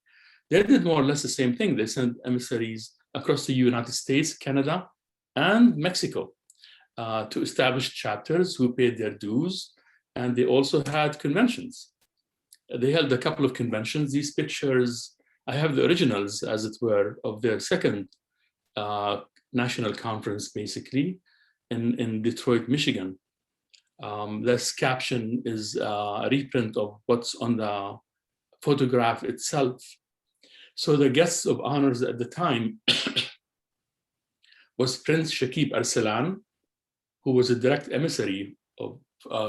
They did more or less the same thing. They sent emissaries across the United States, Canada, and Mexico to establish chapters who paid their dues. And they also had conventions. They held a couple of conventions. These pictures, I have the originals, as it were, of their second national conference, basically, in Detroit, Michigan. This caption is a reprint of what's on the photograph itself. So the guests of honors at the time was Prince Shakib Arsalan, who was a direct emissary of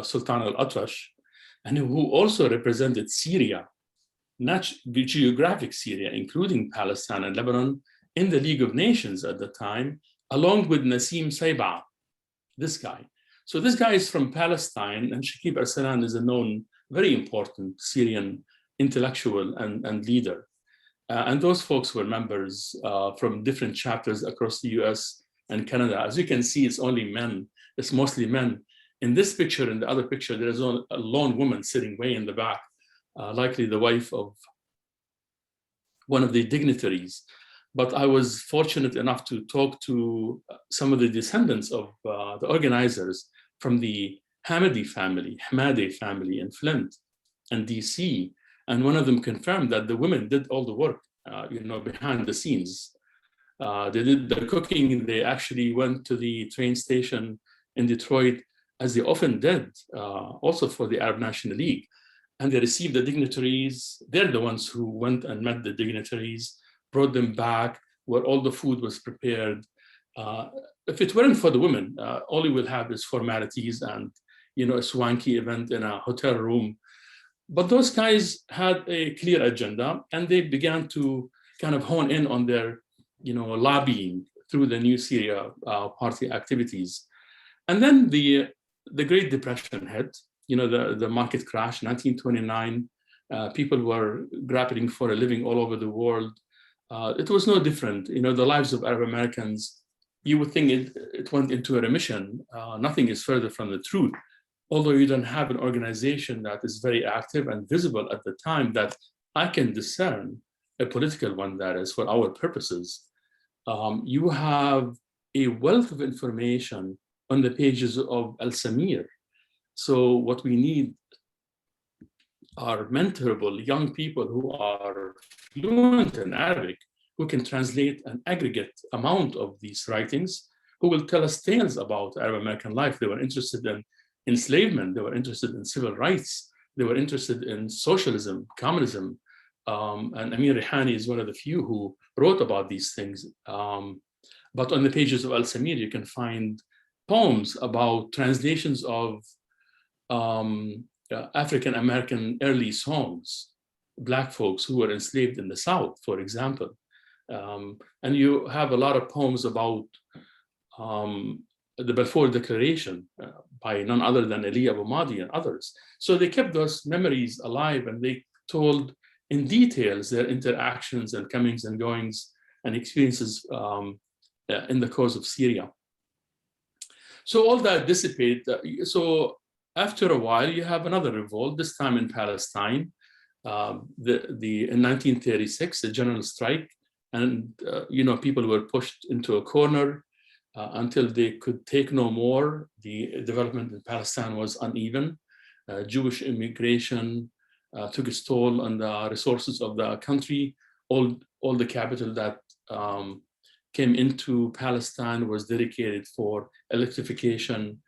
Sultan al-Atrash, and who also represented Syria, not geographic Syria, including Palestine and Lebanon, in the League of Nations at the time, along with Nassim Saiba, this guy. So this guy is from Palestine, and Shakib Arsalan is a known, very important Syrian intellectual and leader. And those folks were members from different chapters across the US and Canada. As you can see, it's only men, it's mostly men. In this picture, in the other picture, there's a lone woman sitting way in the back, likely the wife of one of the dignitaries. But I was fortunate enough to talk to some of the descendants of the organizers from the Hamadi family in Flint and DC. And one of them confirmed that the women did all the work, behind the scenes. They did the cooking. They actually went to the train station in Detroit, as they often did, also for the Arab National League. And they received the dignitaries. They're the ones who went and met the dignitaries, brought them back where all the food was prepared. If it weren't for the women, all you will have is formalities and a swanky event in a hotel room. But those guys had a clear agenda, and they began to kind of hone in on their lobbying through the new Syria Party activities. And then the Great Depression hit, the market crash, 1929. People were grappling for a living all over the world. It was no different. The lives of Arab Americans, you would think it went into a remission. Nothing is further from the truth. Although you don't have an organization that is very active and visible at the time that I can discern, a political one that is for our purposes, you have a wealth of information on the pages of Al-Samir. So what we need are mentorable young people who are fluent in Arabic, who can translate an aggregate amount of these writings, who will tell us tales about Arab American life. They were interested in enslavement, they were interested in civil rights, they were interested in socialism, communism, and Amir Rihani is one of the few who wrote about these things. But on the pages of Al-Samir, you can find poems about translations of African-American early songs, Black folks who were enslaved in the South, for example. And you have a lot of poems about the Balfour Declaration by none other than Ali Abu Mahdi and others. So they kept those memories alive, and they told in details their interactions and comings and goings and experiences in the cause of Syria. So all that dissipated. So after a while, you have another revolt, this time in Palestine. In 1936, a general strike, and people were pushed into a corner until they could take no more. The development in Palestine was uneven. Jewish immigration took its toll on the resources of the country. All the capital that came into Palestine was dedicated for electrification,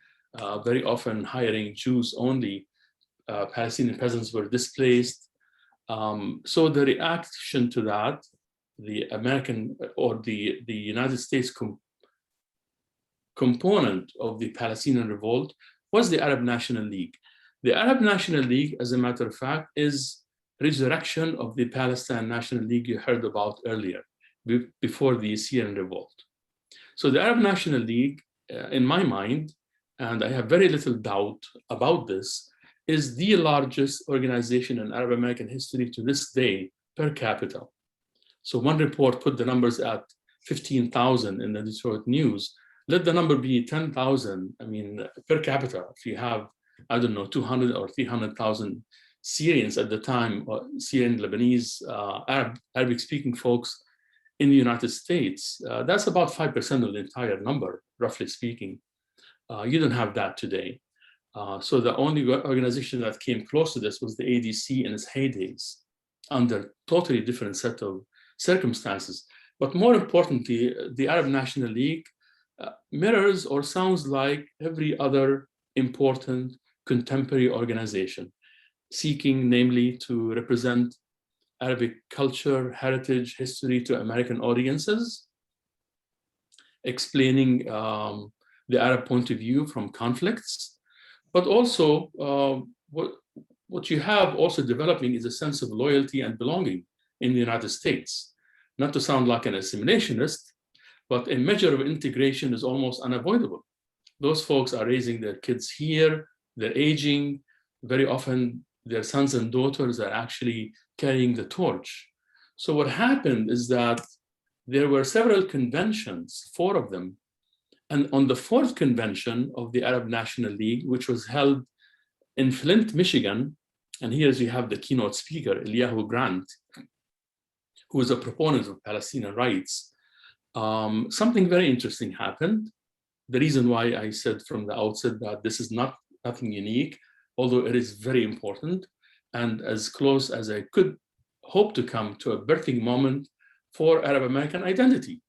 very often hiring Jews only. Palestinian peasants were displaced. So the reaction to that, the American or the United States component of the Palestinian revolt was the Arab National League. The Arab National League, as a matter of fact, is resurrection of the Palestine National League you heard about earlier, before the Syrian revolt. So the Arab National League, in my mind, and I have very little doubt about this, is the largest organization in Arab American history to this day per capita. So one report put the numbers at 15,000 in the Detroit News. Let the number be 10,000, per capita. If you have, 200 or 300,000 Syrians at the time, or Syrian, Lebanese, Arabic-speaking folks in the United States. That's about 5% of the entire number, roughly speaking. You don't have that today. So the only organization that came close to this was the ADC in its heydays, under totally different set of circumstances. But more importantly, the Arab National League mirrors or sounds like every other important contemporary organization, seeking namely to represent Arabic culture, heritage, history to American audiences, explaining the Arab point of view from conflicts, but also what you have also developing is a sense of loyalty and belonging in the United States. Not to sound like an assimilationist, but a measure of integration is almost unavoidable. Those folks are raising their kids here, they're aging, very often their sons and daughters are actually carrying the torch. So what happened is that there were several conventions, 4 of them, and on the 4th convention of the Arab National League, which was held in Flint, Michigan, and here you have the keynote speaker, Eliyahu Grant, who is a proponent of Palestinian rights. Something very interesting happened. The reason why I said from the outset that this is nothing unique, although it is very important, and as close as I could hope to come to a birthing moment for Arab American identity.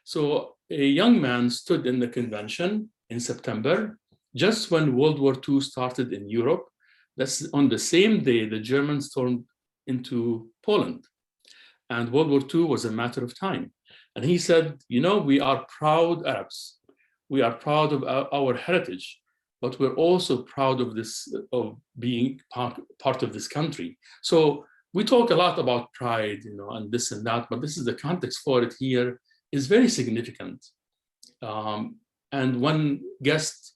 So a young man stood in the convention in September, just when World War II started in Europe. That's on the same day the Germans stormed into Poland. And World War II was a matter of time. And he said, you know, we are proud Arabs. We are proud of our heritage, but we're also proud of this, of being part of this country. So we talk a lot about pride, you know, and this and that, but this is the context for it here is very significant. And one guest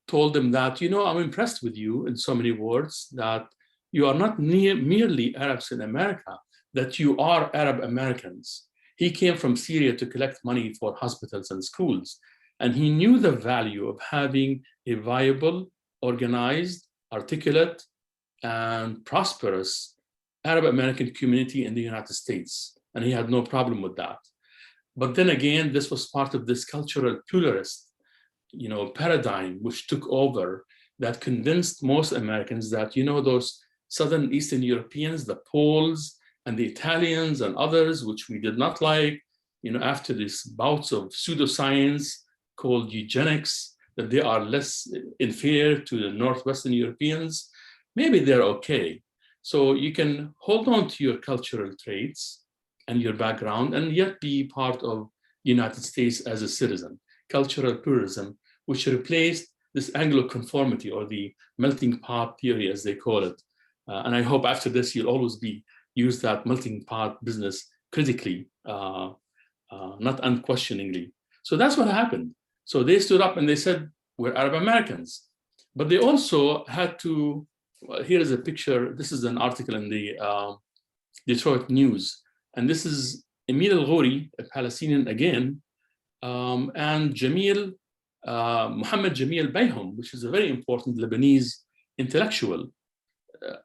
told him that, you know, I'm impressed with you in so many words that you are not merely Arabs in America, that you are Arab Americans. He came from Syria to collect money for hospitals and schools. And he knew the value of having a viable, organized, articulate, and prosperous Arab American community in the United States. And he had no problem with that. But then again, this was part of this cultural pluralist, you know, paradigm which took over that convinced most Americans that, you know, those Southern Eastern Europeans, the Poles and the Italians and others, which we did not like, you know, after these bouts of pseudoscience called eugenics, that they are less inferior to the Northwestern Europeans, maybe they're okay. So you can hold on to your cultural traits and your background and yet be part of the United States as a citizen. Cultural pluralism, which replaced this Anglo-conformity or the melting pot theory, as they call it. And I hope after this, you'll always use that melting pot business critically, not unquestioningly. So that's what happened. So they stood up and they said, we're Arab Americans. But they also had to, here is a picture. This is an article in the Detroit News. And this is Emil al-Ghori, a Palestinian again, and Mohammed Jamil Bayham, which is a very important Lebanese intellectual.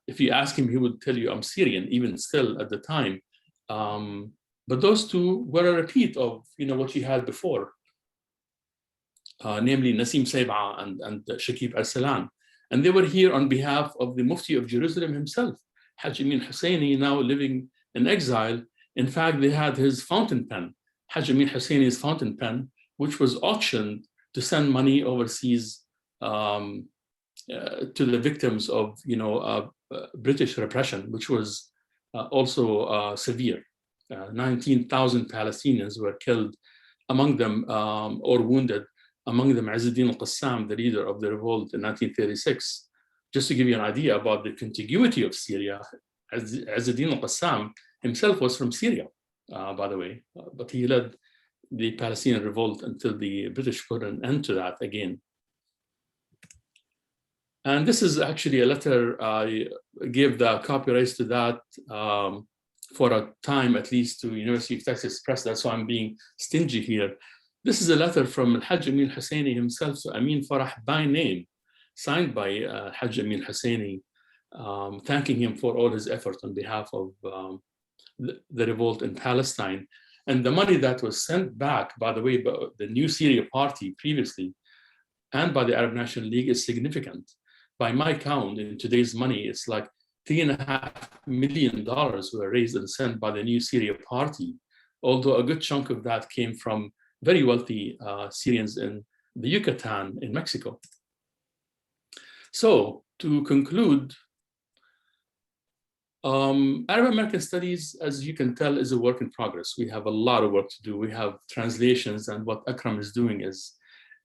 If you ask him, he would tell you I'm Syrian, even still at the time. But those two were a repeat of, you know, what you had before, namely Nassim Saiba and Shakib Arsalan. And they were here on behalf of the Mufti of Jerusalem himself, Hajj Amin Husseini, now living in exile. In fact, they had his fountain pen, Hajj Amin Husseini's fountain pen, which was auctioned to send money overseas to the victims of, you know, British repression, which was also severe. 19,000 Palestinians were killed, among them or wounded, among them Izzuddin al-Qassam, the leader of the revolt in 1936. Just to give you an idea about the contiguity of Syria, Izzuddin al-Qassam himself was from Syria, by the way, but he led the Palestinian revolt until the British put an end to that again. And this is actually a letter I gave the copyrights to that for a time, at least, to University of Texas Press. That's why I'm being stingy here. This is a letter from Hajj Amin Husseini himself, so Amin Farah by name, signed by Hajj Amin Husseini, thanking him for all his efforts on behalf of the revolt in Palestine. And the money that was sent back, by the way, by the new Syria Party previously, and by the Arab National League is significant. By my count, in today's money, it's like $3.5 million were raised and sent by the new Syria Party, although a good chunk of that came from very wealthy Syrians in the Yucatan in Mexico. So to conclude, Arab American Studies, as you can tell, is a work in progress. We have a lot of work to do. We have translations, and what Akram is doing is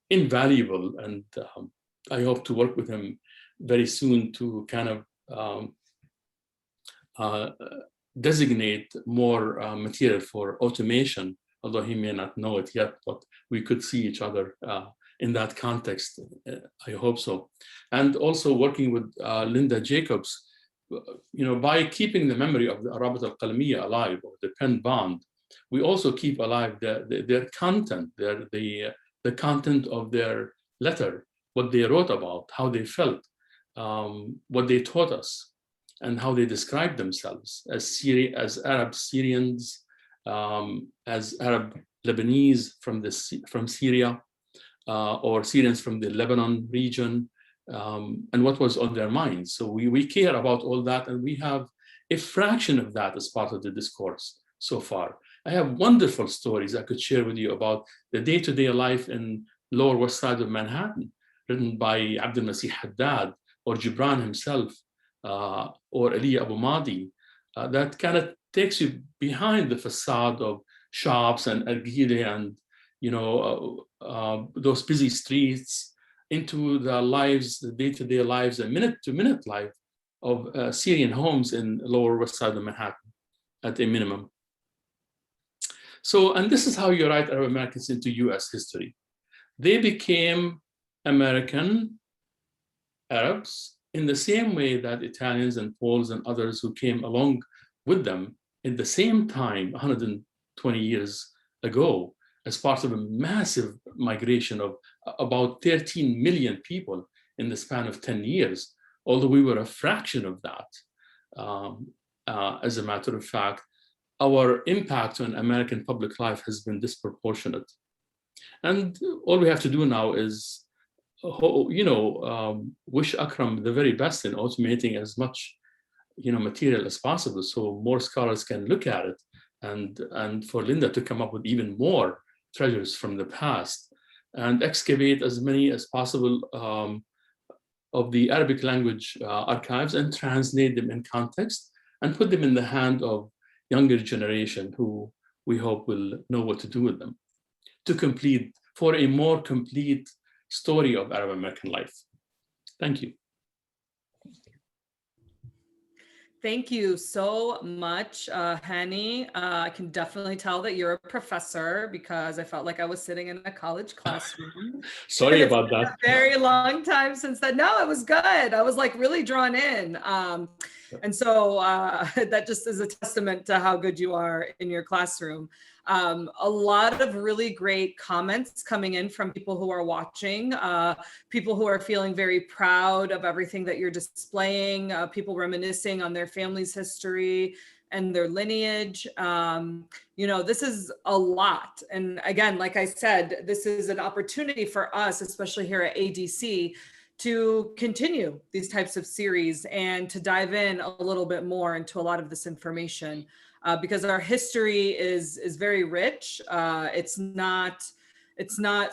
invaluable. And I hope to work with him very soon to kind of designate more material for automation, although he may not know it yet, but we could see each other in that context. I hope so. And also working with Linda Jacobs, by keeping the memory of the Arabat al-Qalamiyya alive, or the pen bond, we also keep alive their content, the content of their letter, what they wrote about, how they felt, what they taught us, and how they described themselves as Arab Syrians, as Arab Lebanese from Syria, or Syrians from the Lebanon region, and what was on their minds. So we care about all that, and we have a fraction of that as part of the discourse so far. I have wonderful stories I could share with you about the day-to-day life in Lower West Side of Manhattan, written by Abdul Masih Haddad, or Gibran himself, or Ali Abu Madi, that kind of takes you behind the facade of shops and Argile and those busy streets, into the lives, the day-to-day lives, the minute-to-minute life of Syrian homes in Lower West Side of Manhattan at a minimum. So, and this is how you write Arab Americans into US history. They became American Arabs in the same way that Italians and Poles and others who came along with them in the same time, 120 years ago, as part of a massive migration of about 13 million people in the span of 10 years, although we were a fraction of that. As a matter of fact, our impact on American public life has been disproportionate. And all we have to do now is, wish Akram the very best in automating as much, material as possible, so more scholars can look at it, and for Linda to come up with even more treasures from the past, and excavate as many as possible of the Arabic language archives and translate them in context and put them in the hand of younger generation who we hope will know what to do with them for a more complete story of Arab American life. Thank you. Thank you so much, Hani. I can definitely tell that you're a professor because I felt like I was sitting in a college classroom. Sorry about that. A very long time since that. No, it was good. I was like really drawn in. And so that just is a testament to how good you are in your classroom. A lot of really great comments coming in from people who are watching, people who are feeling very proud of everything that you're displaying, people reminiscing on their family's history and their lineage. This is a lot. And again, like I said, this is an opportunity for us, especially here at ADC, to continue these types of series and to dive in a little bit more into a lot of this information. Because our history is very rich. It's not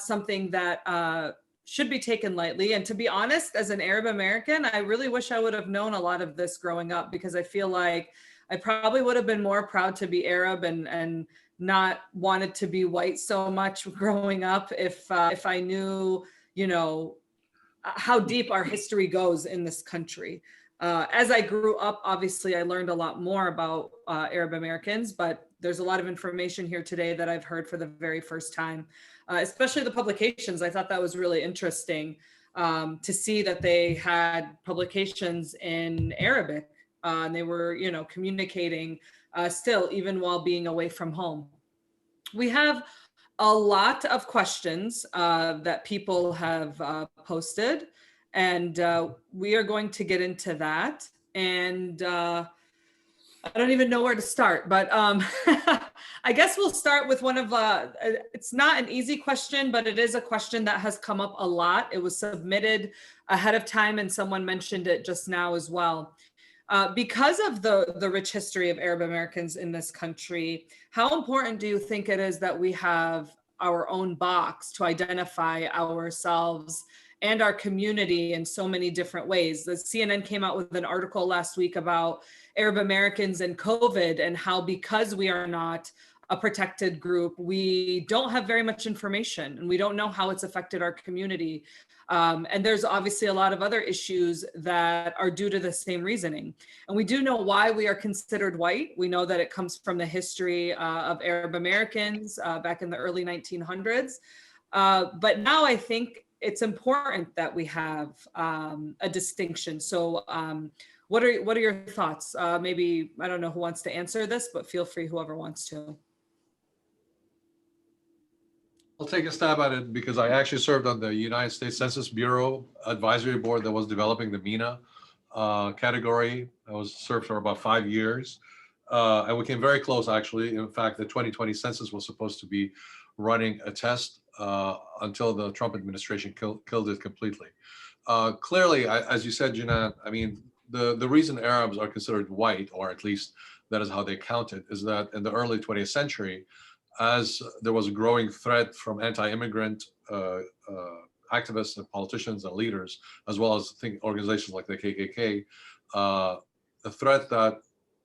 something that should be taken lightly. And to be honest, as an Arab American, I really wish I would have known a lot of this growing up, because I feel like I probably would have been more proud to be Arab and not wanted to be white so much growing up if I knew, how deep our history goes in this country. As I grew up, obviously, I learned a lot more about Arab Americans, but there's a lot of information here today that I've heard for the very first time, especially the publications. I thought that was really interesting to see that they had publications in Arabic, and they were, communicating still, even while being away from home. We have a lot of questions that people have posted. And we are going to get into that. And I don't even know where to start, but I guess we'll start with one of, it's not an easy question, but it is a question that has come up a lot. It was submitted ahead of time and someone mentioned it just now as well. Because of the rich history of Arab Americans in this country, how important do you think it is that we have our own box to identify ourselves and our community in so many different ways? The CNN came out with an article last week about Arab Americans and COVID and how, because we are not a protected group, we don't have very much information and we don't know how it's affected our community. And there's obviously a lot of other issues that are due to the same reasoning. And we do know why we are considered white. We know that it comes from the history of Arab Americans back in the early 1900s. But now I think it's important that we have a distinction. So what are your thoughts? Maybe, I don't know who wants to answer this, but feel free, whoever wants to. I'll take a stab at it because I actually served on the United States Census Bureau advisory board that was developing the MENA category. I was served for about 5 years. And we came very close, actually. In fact, the 2020 census was supposed to be running a test until the Trump administration killed it completely. Clearly, as you said, Jinan, I mean, the reason Arabs are considered white, or at least that is how they count it, is that in the early 20th century, as there was a growing threat from anti-immigrant activists and politicians and leaders, as well as organizations like the KKK, the threat that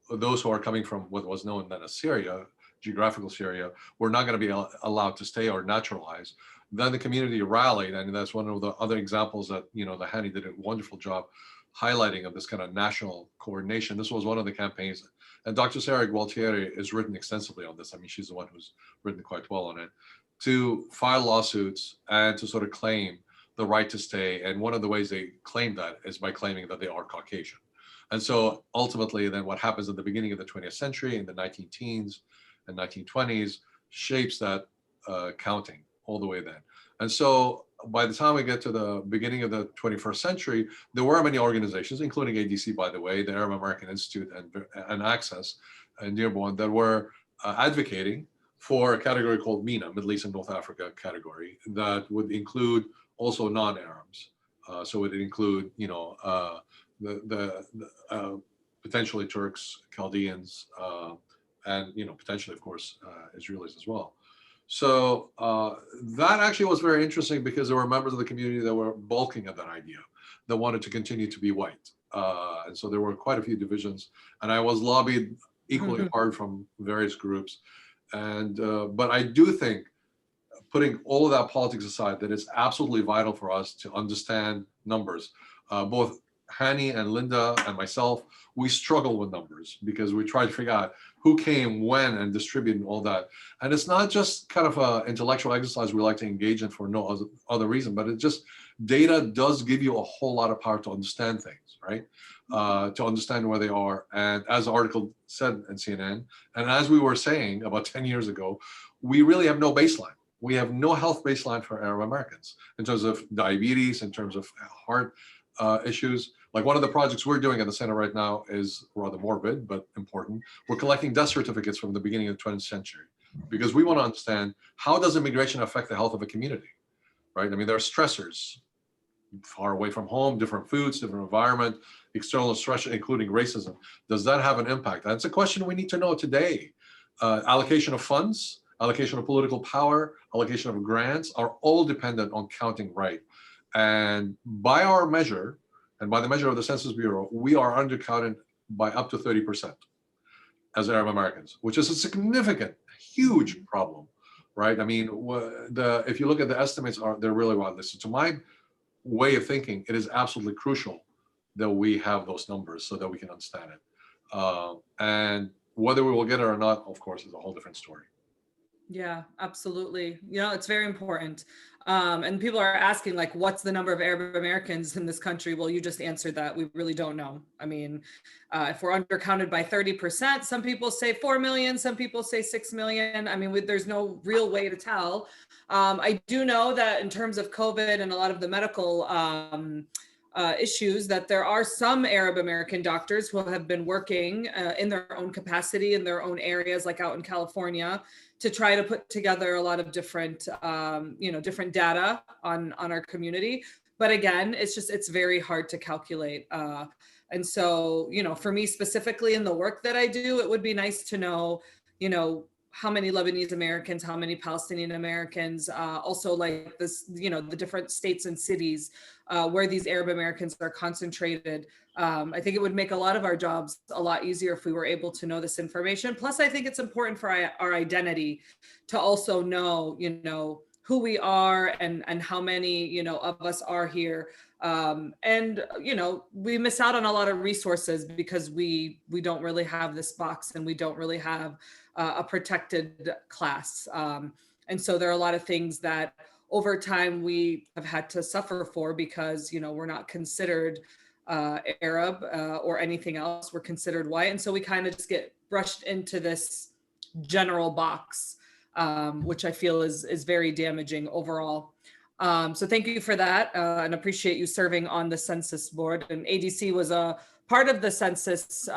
those who are coming from what was known then as Syria, geographical Syria, were not going to be allowed to stay or naturalize. Then the community rallied, and that's one of the other examples that, you know, the Hani did a wonderful job highlighting of this kind of national coordination. This was one of the campaigns. And Dr. Sarah Gualtieri has written extensively on this. I mean, she's the one who's written quite well on it, to file lawsuits and to sort of claim the right to stay. And one of the ways they claim that is by claiming that they are Caucasian. And so ultimately, then what happens at the beginning of the 20th century, in the 19-teens and 1920s, shapes that counting all the way then. And so by the time we get to the beginning of the 21st century, there were many organizations, including ADC, by the way, the Arab American Institute and Access in Dearborn, that were advocating for a category called MENA, Middle East and North Africa category, that would include also non-Arabs. So it would include, you know, potentially Turks, Chaldeans, and, you know, potentially, of course, Israelis as well. So that actually was very interesting because there were members of the community that were balking at that idea, that wanted to continue to be white. And so there were quite a few divisions, and I was lobbied equally hard from various groups. And but I do think, putting all of that politics aside, that it's absolutely vital for us to understand numbers. Both Hani and Linda and myself, we struggle with numbers because we try to figure out who came when and distribute and all that. And it's not just kind of an intellectual exercise we like to engage in for no other reason, but it just, data does give you a whole lot of power to understand things, right? To understand where they are. And as the article said in CNN, and as we were saying about 10 years ago, we really have no baseline. We have no health baseline for Arab Americans in terms of diabetes, in terms of heart issues. Like one of the projects we're doing at the center right now is rather morbid, but important. We're collecting death certificates from the beginning of the 20th century because we want to understand, how does immigration affect the health of a community, right? I mean, there are stressors, far away from home, different foods, different environment, external stress, including racism. Does that have an impact? That's a question we need to know today. Allocation of funds, allocation of political power, allocation of grants are all dependent on counting right. And by our measure, and by the measure of the Census Bureau, we are undercounted by up to 30% as Arab Americans, which is a significant, huge problem, right? I mean, if you look at the estimates, they're really widely. So to my way of thinking, it is absolutely crucial that we have those numbers so that we can understand it. And whether we will get it or not, of course, is a whole different story. Yeah, absolutely. You know, it's very important. And people are asking, like, what's the number of Arab Americans in this country? Well, you just answered that. We really don't know. I mean, if we're undercounted by 30%, some people say 4 million, some people say 6 million. I mean, there's no real way to tell. I do know that in terms of COVID and a lot of the medical issues that there are some Arab American doctors who have been working in their own capacity in their own areas, like out in California, to try to put together a lot of different, different data on our community. But again, it's very hard to calculate. And so, for me specifically in the work that I do, it would be nice to know, how many Lebanese Americans, how many Palestinian Americans, also like this, the different states and cities where these Arab Americans are concentrated. I think it would make a lot of our jobs a lot easier if we were able to know this information. Plus, I think it's important for our identity to also know, who we are and how many, of us are here. And, we miss out on a lot of resources because we don't really have this box and we don't really have a protected class. And so there are a lot of things that over time we have had to suffer for because, we're not considered Arab or anything else. We're considered white. And so we kind of just get brushed into this general box, which I feel is very damaging overall. So thank you for that and appreciate you serving on the census board. And ADC was a part of the census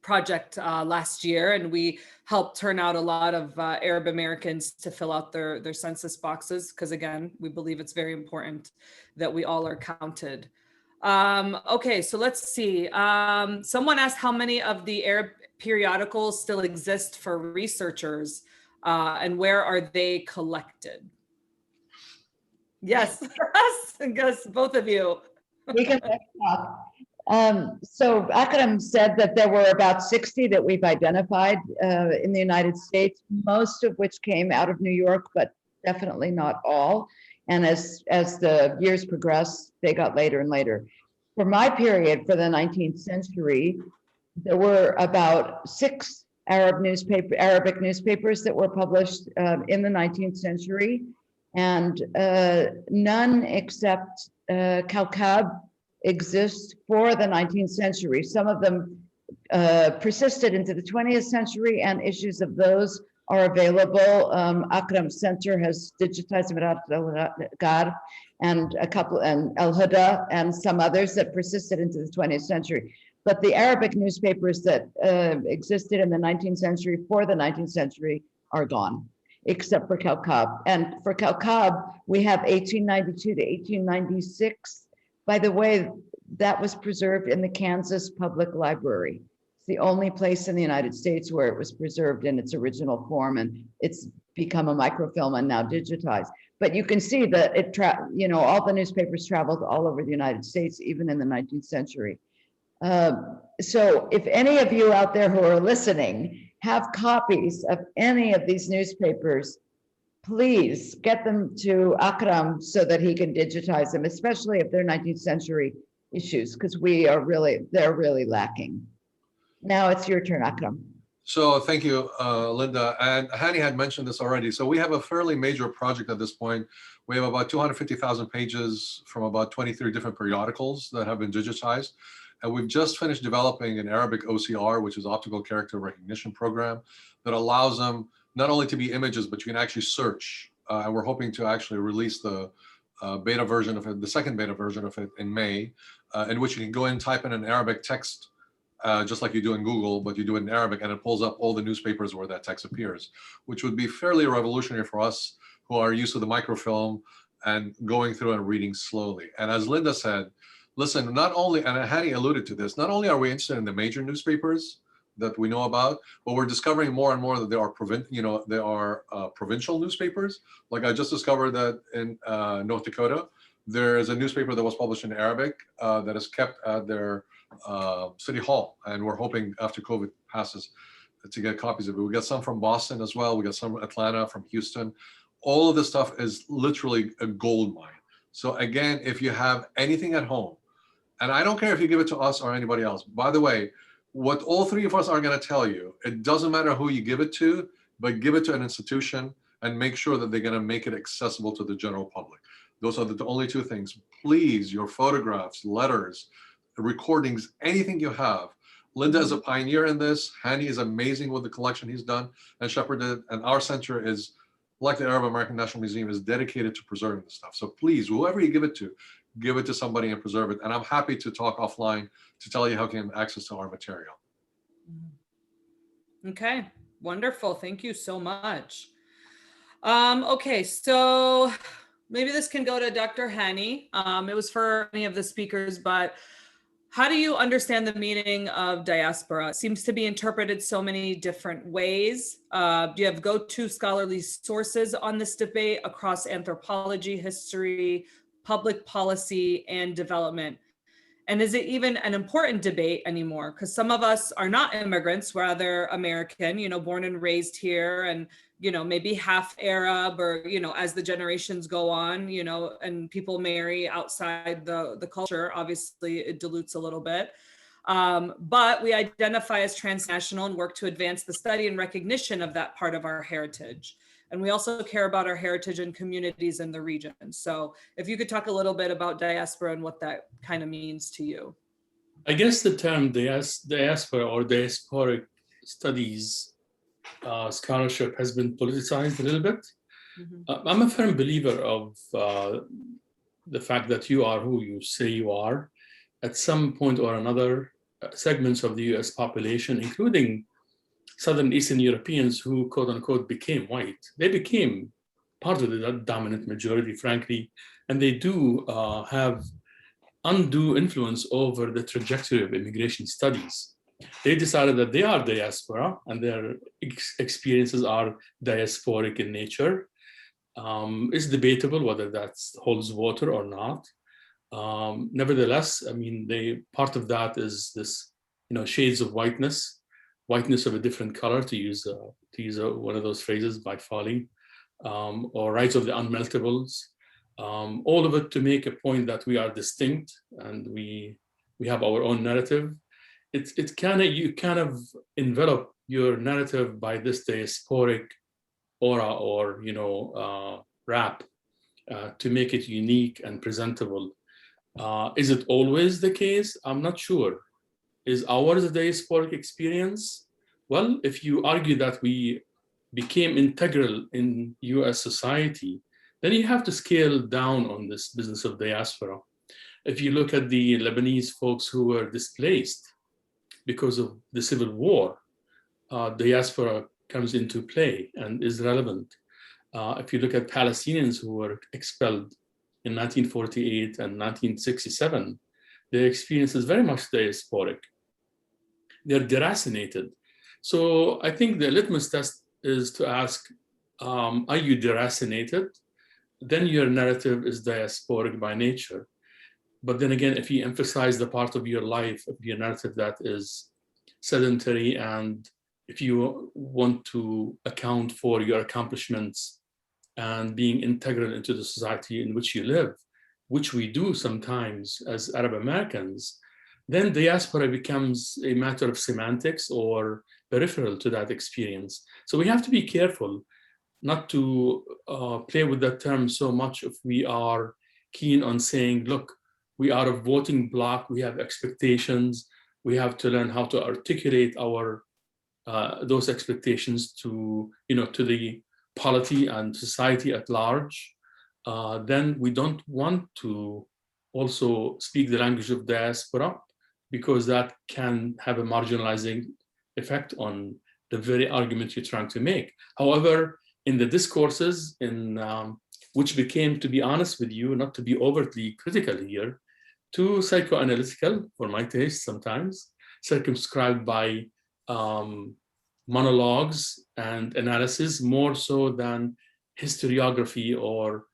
project last year, and we helped turn out a lot of Arab Americans to fill out their census boxes, because again, we believe it's very important that we all are counted. Okay, so let's see. Someone asked how many of the Arab periodicals still exist for researchers and where are they collected? Yes, yes, both of you. We can talk. So Akram said that there were about 60 that we've identified in the United States, most of which came out of New York, but definitely not all. And as the years progressed, they got later and later. For my period, for the 19th century, there were about 6 Arabic newspapers that were published in the 19th century, and none except Kaukab exist for the 19th century. Some of them persisted into the 20th century, and issues of those are available. Akram Center has digitized Immigrant and a couple, and El Huda and some others that persisted into the 20th century. But the Arabic newspapers that existed in the 19th century for the 19th century are gone, except for Kaukab. And for Kaukab, we have 1892 to 1896. By the way, that was preserved in the Kansas Public Library. It's the only place in the United States where it was preserved in its original form, and it's become a microfilm and now digitized. But you can see that all the newspapers traveled all over the United States, even in the 19th century. So if any of you out there who are listening have copies of any of these newspapers, please get them to Akram so that he can digitize them, especially if they're 19th century issues, because they're really lacking. Now it's your turn, Akram. So thank you, Linda. And Hani had mentioned this already. So we have a fairly major project at this point. We have about 250,000 pages from about 23 different periodicals that have been digitized. And we've just finished developing an Arabic OCR, which is optical character recognition program, that allows them not only to be images, but you can actually search. And we're hoping to actually release the beta version of it, the second beta version of it in May, in which you can go in, type in an Arabic text, just like you do in Google, but you do it in Arabic, and it pulls up all the newspapers where that text appears, which would be fairly revolutionary for us who are used to the microfilm and going through and reading slowly. And as Linda said, listen, not only, and Hani alluded to this, not only are we interested in the major newspapers that we know about, but we're discovering more and more that there are provincial newspapers. Like I just discovered that in North Dakota, there is a newspaper that was published in Arabic that is kept at their city hall, and we're hoping after COVID passes to get copies of it. We got some from Boston as well. We got some from Atlanta, from Houston. All of this stuff is literally a gold mine. So again, if you have anything at home, and I don't care if you give it to us or anybody else. By the way, what all three of us are going to tell you, it doesn't matter who you give it to, but give it to an institution and make sure that they're going to make it accessible to the general public. Those are the only two things. Please, your photographs, letters, recordings, anything you have. Linda is a pioneer in this. Hani is amazing with the collection he's done and shepherded. And our center is, like the Arab American National Museum, is dedicated to preserving this stuff. So please, whoever you give it to, give it to somebody and preserve it. And I'm happy to talk offline to tell you how you can access to our material. Okay, wonderful. Thank you so much. Okay, so maybe this can go to Dr. Hani. It was for any of the speakers, but how do you understand the meaning of diaspora? It seems to be interpreted so many different ways. Do you have go-to scholarly sources on this debate across anthropology, history, public policy, and development? And is it even an important debate anymore? Because some of us are not immigrants, rather American, born and raised here, and, maybe half Arab, or, as the generations go on, and people marry outside the culture, obviously it dilutes a little bit. But we identify as transnational and work to advance the study and recognition of that part of our heritage. And we also care about our heritage and communities in the region. So if you could talk a little bit about diaspora and what that kind of means to you. I guess the term diaspora or diasporic studies scholarship has been politicized a little bit. I'm a firm believer of the fact that you are who you say you are. At some point or another, segments of the US population, including Southern Eastern Europeans who, quote unquote, became white, they became part of the dominant majority, frankly, and they do have undue influence over the trajectory of immigration studies. They decided that they are diaspora and their experiences are diasporic in nature. It's debatable whether that holds water or not. Nevertheless, I mean, part of that is this, shades of whiteness of a different color, to use one of those phrases by Foley, or rights of the unmeltables. All of it to make a point that we are distinct and we have our own narrative. You kind of envelop your narrative by this diasporic aura or wrap to make it unique and presentable. Is it always the case? I'm not sure. Is ours a diasporic experience? Well, if you argue that we became integral in US society, then you have to scale down on this business of diaspora. If you look at the Lebanese folks who were displaced because of the civil war, diaspora comes into play and is relevant. If you look at Palestinians who were expelled in 1948 and 1967, their experience is very much diasporic. They're deracinated. So I think the litmus test is to ask, are you deracinated? Then your narrative is diasporic by nature. But then again, if you emphasize the part of your life, of your narrative that is sedentary, and if you want to account for your accomplishments and being integral into the society in which you live, which we do sometimes as Arab Americans, then diaspora becomes a matter of semantics or peripheral to that experience. So we have to be careful not to play with that term so much if we are keen on saying, look, we are a voting bloc, we have expectations, we have to learn how to articulate our those expectations to the polity and society at large. Then we don't want to also speak the language of diaspora, because that can have a marginalizing effect on the very argument you're trying to make. However, in the discourses which became, to be honest with you, not to be overtly critical here, too psychoanalytical for my taste sometimes, circumscribed by monologues and analysis more so than historiography or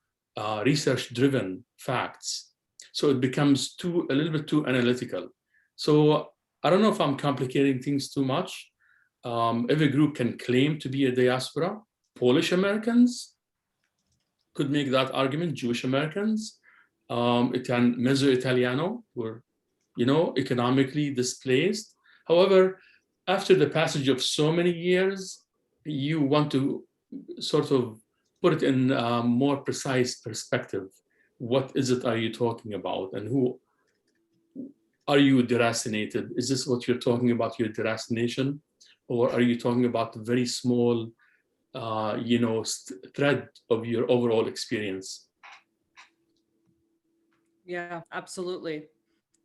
research-driven facts. So it becomes a little bit too analytical. So I don't know if I'm complicating things too much. Every group can claim to be a diaspora. Polish Americans could make that argument, Jewish Americans, Mezzo-Italiano were, economically displaced. However, after the passage of so many years, you want to sort of put it in a more precise perspective. What is it are you talking about, and who are you deracinated? Is this what you're talking about, your deracination? Or are you talking about the very small, thread of your overall experience? Yeah, absolutely.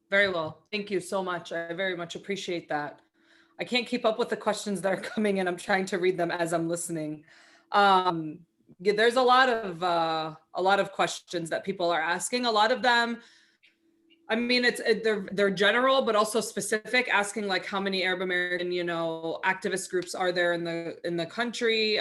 Very well. Thank you so much. I very much appreciate that. I can't keep up with the questions that are coming in. I'm trying to read them as I'm listening. Yeah, there's a lot of questions that people are asking. A lot of them, I mean, they're general, but also specific, asking like how many Arab American, activist groups are there in the country.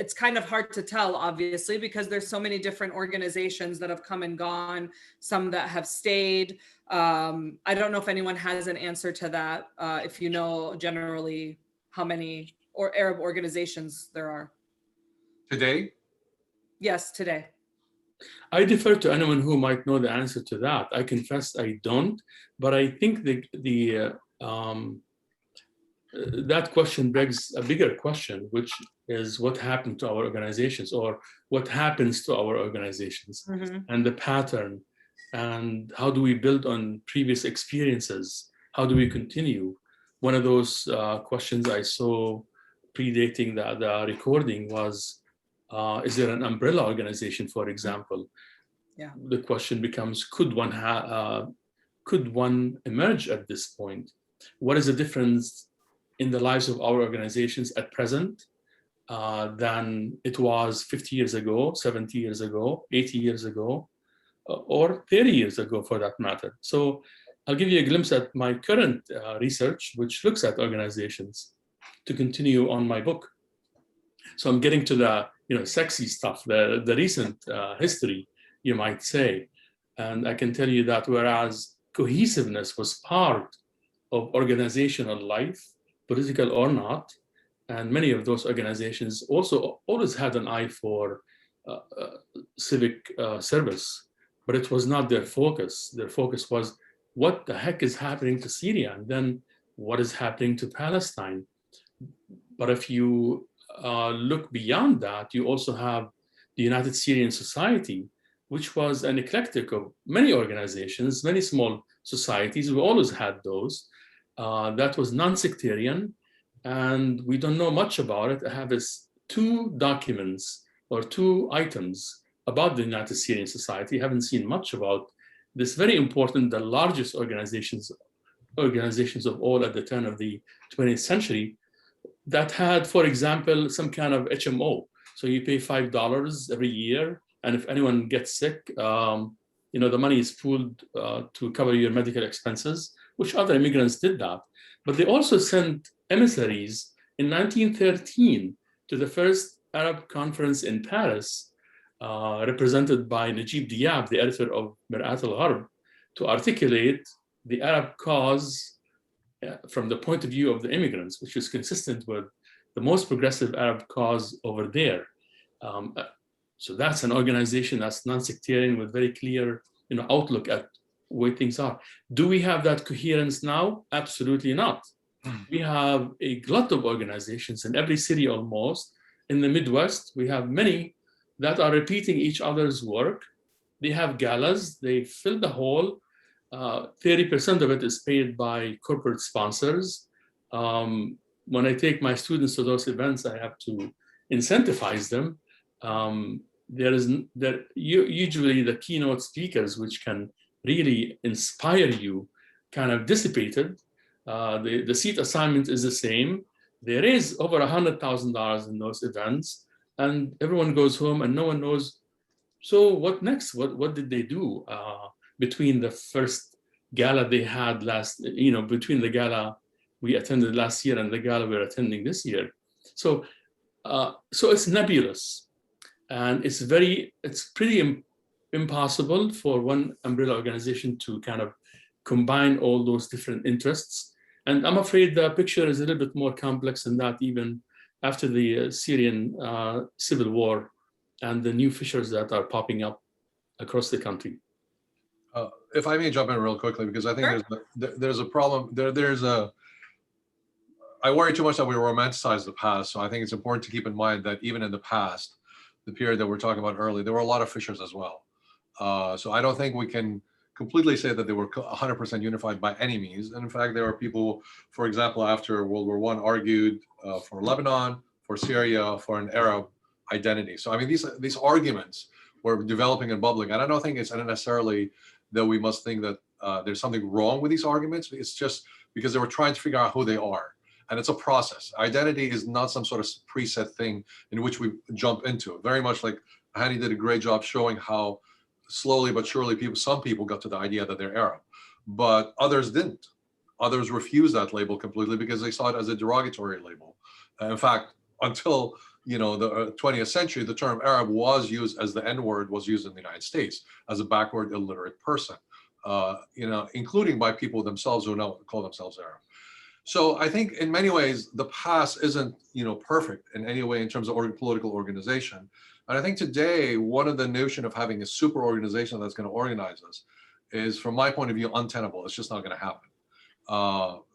It's kind of hard to tell, obviously, because there's so many different organizations that have come and gone, some that have stayed. I don't know if anyone has an answer to that. If you know generally how many Arab organizations there are. Today? Yes, today. I defer to anyone who might know the answer to that. I confess I don't, but I think that question begs a bigger question, which is what happened to our organizations, or what happens to our organizations, and the pattern, and how do we build on previous experiences? How do we continue? One of those questions I saw predating the recording was, is there an umbrella organization, for example? Yeah. The question becomes, could one emerge at this point? What is the difference in the lives of our organizations at present than it was 50 years ago, 70 years ago, 80 years ago, or 30 years ago for that matter? So I'll give you a glimpse at my current research, which looks at organizations, to continue on my book. So I'm getting to the sexy stuff, the recent history, you might say. And I can tell you that whereas cohesiveness was part of organizational life, political or not, and many of those organizations also always had an eye for civic service, but it was not their focus. Their focus was, what the heck is happening to Syria? And then what is happening to Palestine? But if you look beyond that, you also have the United Syrian Society, which was an eclectic of many organizations, many small societies. We always had those. That was non-sectarian, and we don't know much about it. I have two documents or two items about the United Syrian Society. I haven't seen much about this very important, the largest organizations of all at the turn of the 20th century, that had, for example, some kind of HMO. So you pay $5 every year, and if anyone gets sick, the money is pooled to cover your medical expenses, which other immigrants did that. But they also sent emissaries in 1913 to the first Arab conference in Paris, represented by Najib Diab, the editor of Mir'at al-Gharb, to articulate the Arab cause from the point of view of the immigrants, which is consistent with the most progressive Arab cause over there. So that's an organization that's non-sectarian with very clear outlook at where things are. Do we have that coherence now? Absolutely not. We have a glut of organizations in every city almost. In the Midwest, we have many that are repeating each other's work. They have galas, they fill the hall. 30% of it is paid by corporate sponsors. When I take my students to those events, I have to incentivize them. Usually the keynote speakers, which can really inspire you, kind of dissipated. The seat assignment is the same. There is over $100,000 in those events, and everyone goes home and no one knows, so what next? What did they do between the first gala they had between the gala we attended last year and the gala we're attending this year? So it's nebulous, and it's pretty impossible for one umbrella organization to kind of combine all those different interests. And I'm afraid the picture is a little bit more complex than that, even after the Syrian civil war and the new fissures that are popping up across the country. If I may jump in real quickly, because I think there's a problem. I worry too much that we romanticize the past. So I think it's important to keep in mind that even in the past, the period that we're talking about earlier, there were a lot of fissures as well. So I don't think we can completely say that they were 100% unified by any means. And in fact, there are people, for example, after World War I, argued for Lebanon, for Syria, for an Arab identity. So I mean, these arguments were developing and bubbling. And I don't think it's necessarily that we must think that there's something wrong with these arguments. It's just because they were trying to figure out who they are. And it's a process. Identity is not some sort of preset thing in which we jump into. Very much like Hani did a great job showing how slowly but surely some people got to the idea that they're Arab, but others didn't. Others refused that label completely because they saw it as a derogatory label. In fact, until the 20th century, the term Arab was used as the N-word was used in the United States as a backward, illiterate person, including by people themselves who now call themselves Arab. So I think in many ways, the past isn't, perfect in any way in terms of political organization. And I think today, one of the notion of having a super organization that's going to organize us is, from my point of view, untenable. It's just not going to happen.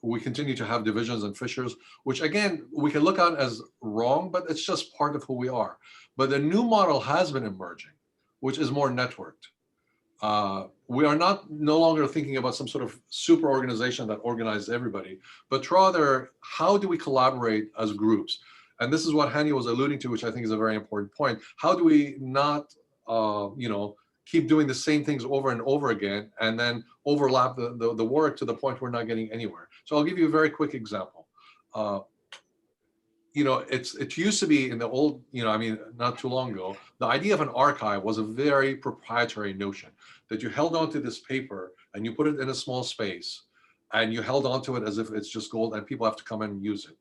We continue to have divisions and fissures, which again, we can look at as wrong, but it's just part of who we are. But the new model has been emerging, which is more networked. We are no longer thinking about some sort of super organization that organizes everybody, but rather, how do we collaborate as groups? And this is what Hani was alluding to, which I think is a very important point. How do we not, keep doing the same things over and over again, and then overlap the work to the point we're not getting anywhere? So I'll give you a very quick example. It used to be in the old, not too long ago, the idea of an archive was a very proprietary notion, that you held onto this paper and you put it in a small space and you held onto it as if it's just gold and people have to come in and use it.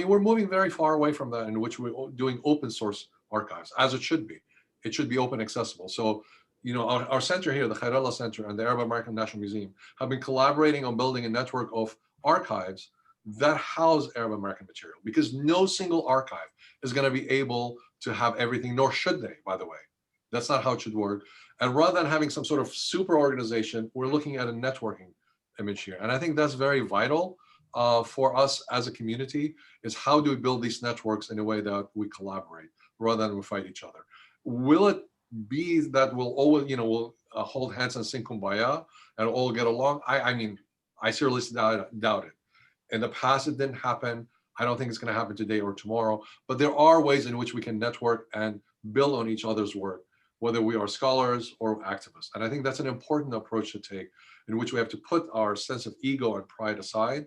We're moving very far away from that, in which we're doing open source archives, as it should be. It should be open accessible. So, our center here, the Khairallah Center and the Arab American National Museum, have been collaborating on building a network of archives that house Arab American material, because no single archive is going to be able to have everything, nor should they, by the way. That's not how it should work. And rather than having some sort of super organization, we're looking at a networking image here. And I think that's very vital for us as a community, is how do we build these networks in a way that we collaborate rather than we fight each other. Will it be that we'll always, we'll hold hands and sing Kumbaya and all get along? I seriously doubt it. In the past, it didn't happen. I don't think it's going to happen today or tomorrow, but there are ways in which we can network and build on each other's work, whether we are scholars or activists. And I think that's an important approach to take, in which we have to put our sense of ego and pride aside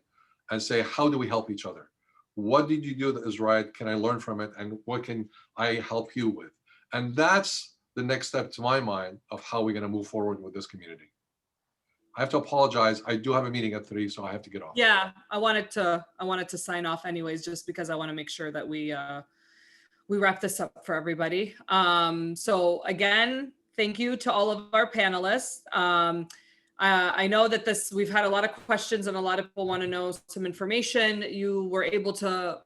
and say, how do we help each other? What did you do that is right? Can I learn from it? And what can I help you with? And that's the next step, to my mind, of how we're going to move forward with this community. I have to apologize. I do have a meeting at 3, so I have to get off. Yeah, I wanted to sign off anyways, just because I want to make sure that we wrap this up for everybody. So again, thank you to all of our panelists. I know that we've had a lot of questions and a lot of people want to know some information. You were able to,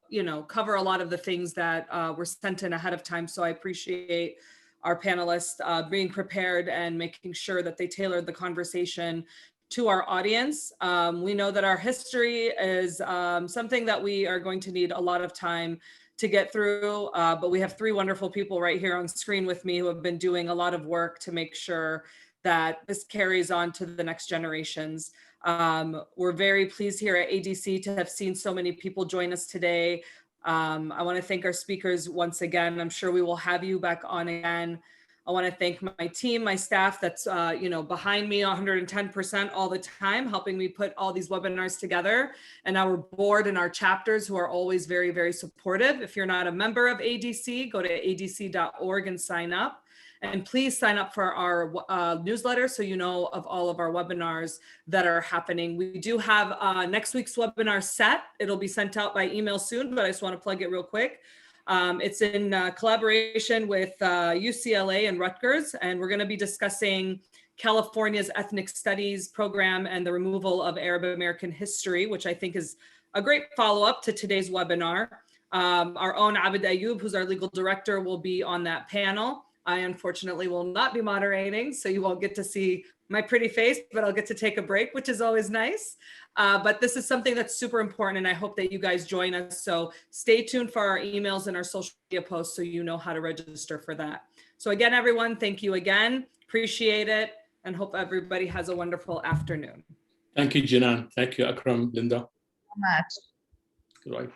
cover a lot of the things that were sent in ahead of time. So I appreciate our panelists being prepared and making sure that they tailored the conversation to our audience. We know that our history is something that we are going to need a lot of time to get through, but we have 3 wonderful people right here on screen with me who have been doing a lot of work to make sure that this carries on to the next generations. We're very pleased here at ADC to have seen so many people join us today. I want to thank our speakers once again. I'm sure we will have you back on again. I want to thank my team, my staff that's behind me 110% all the time, helping me put all these webinars together, and our board and our chapters who are always very, very supportive. If you're not a member of ADC, go to adc.org and sign up. And please sign up for our newsletter so you know of all of our webinars that are happening. We do have next week's webinar set. It'll be sent out by email soon, but I just want to plug it real quick. It's in collaboration with UCLA and Rutgers, and we're going to be discussing California's ethnic studies program and the removal of Arab American history, which I think is a great follow-up to today's webinar. Our own Abid Ayoub, who's our legal director, will be on that panel. I unfortunately will not be moderating, so you won't get to see my pretty face, but I'll get to take a break, which is always nice. But this is something that's super important, and I hope that you guys join us. So stay tuned for our emails and our social media posts so you know how to register for that. So again, everyone, thank you again. Appreciate it, and hope everybody has a wonderful afternoon. Thank you, Jinan. Thank you, Akram, Linda. So much. Goodbye.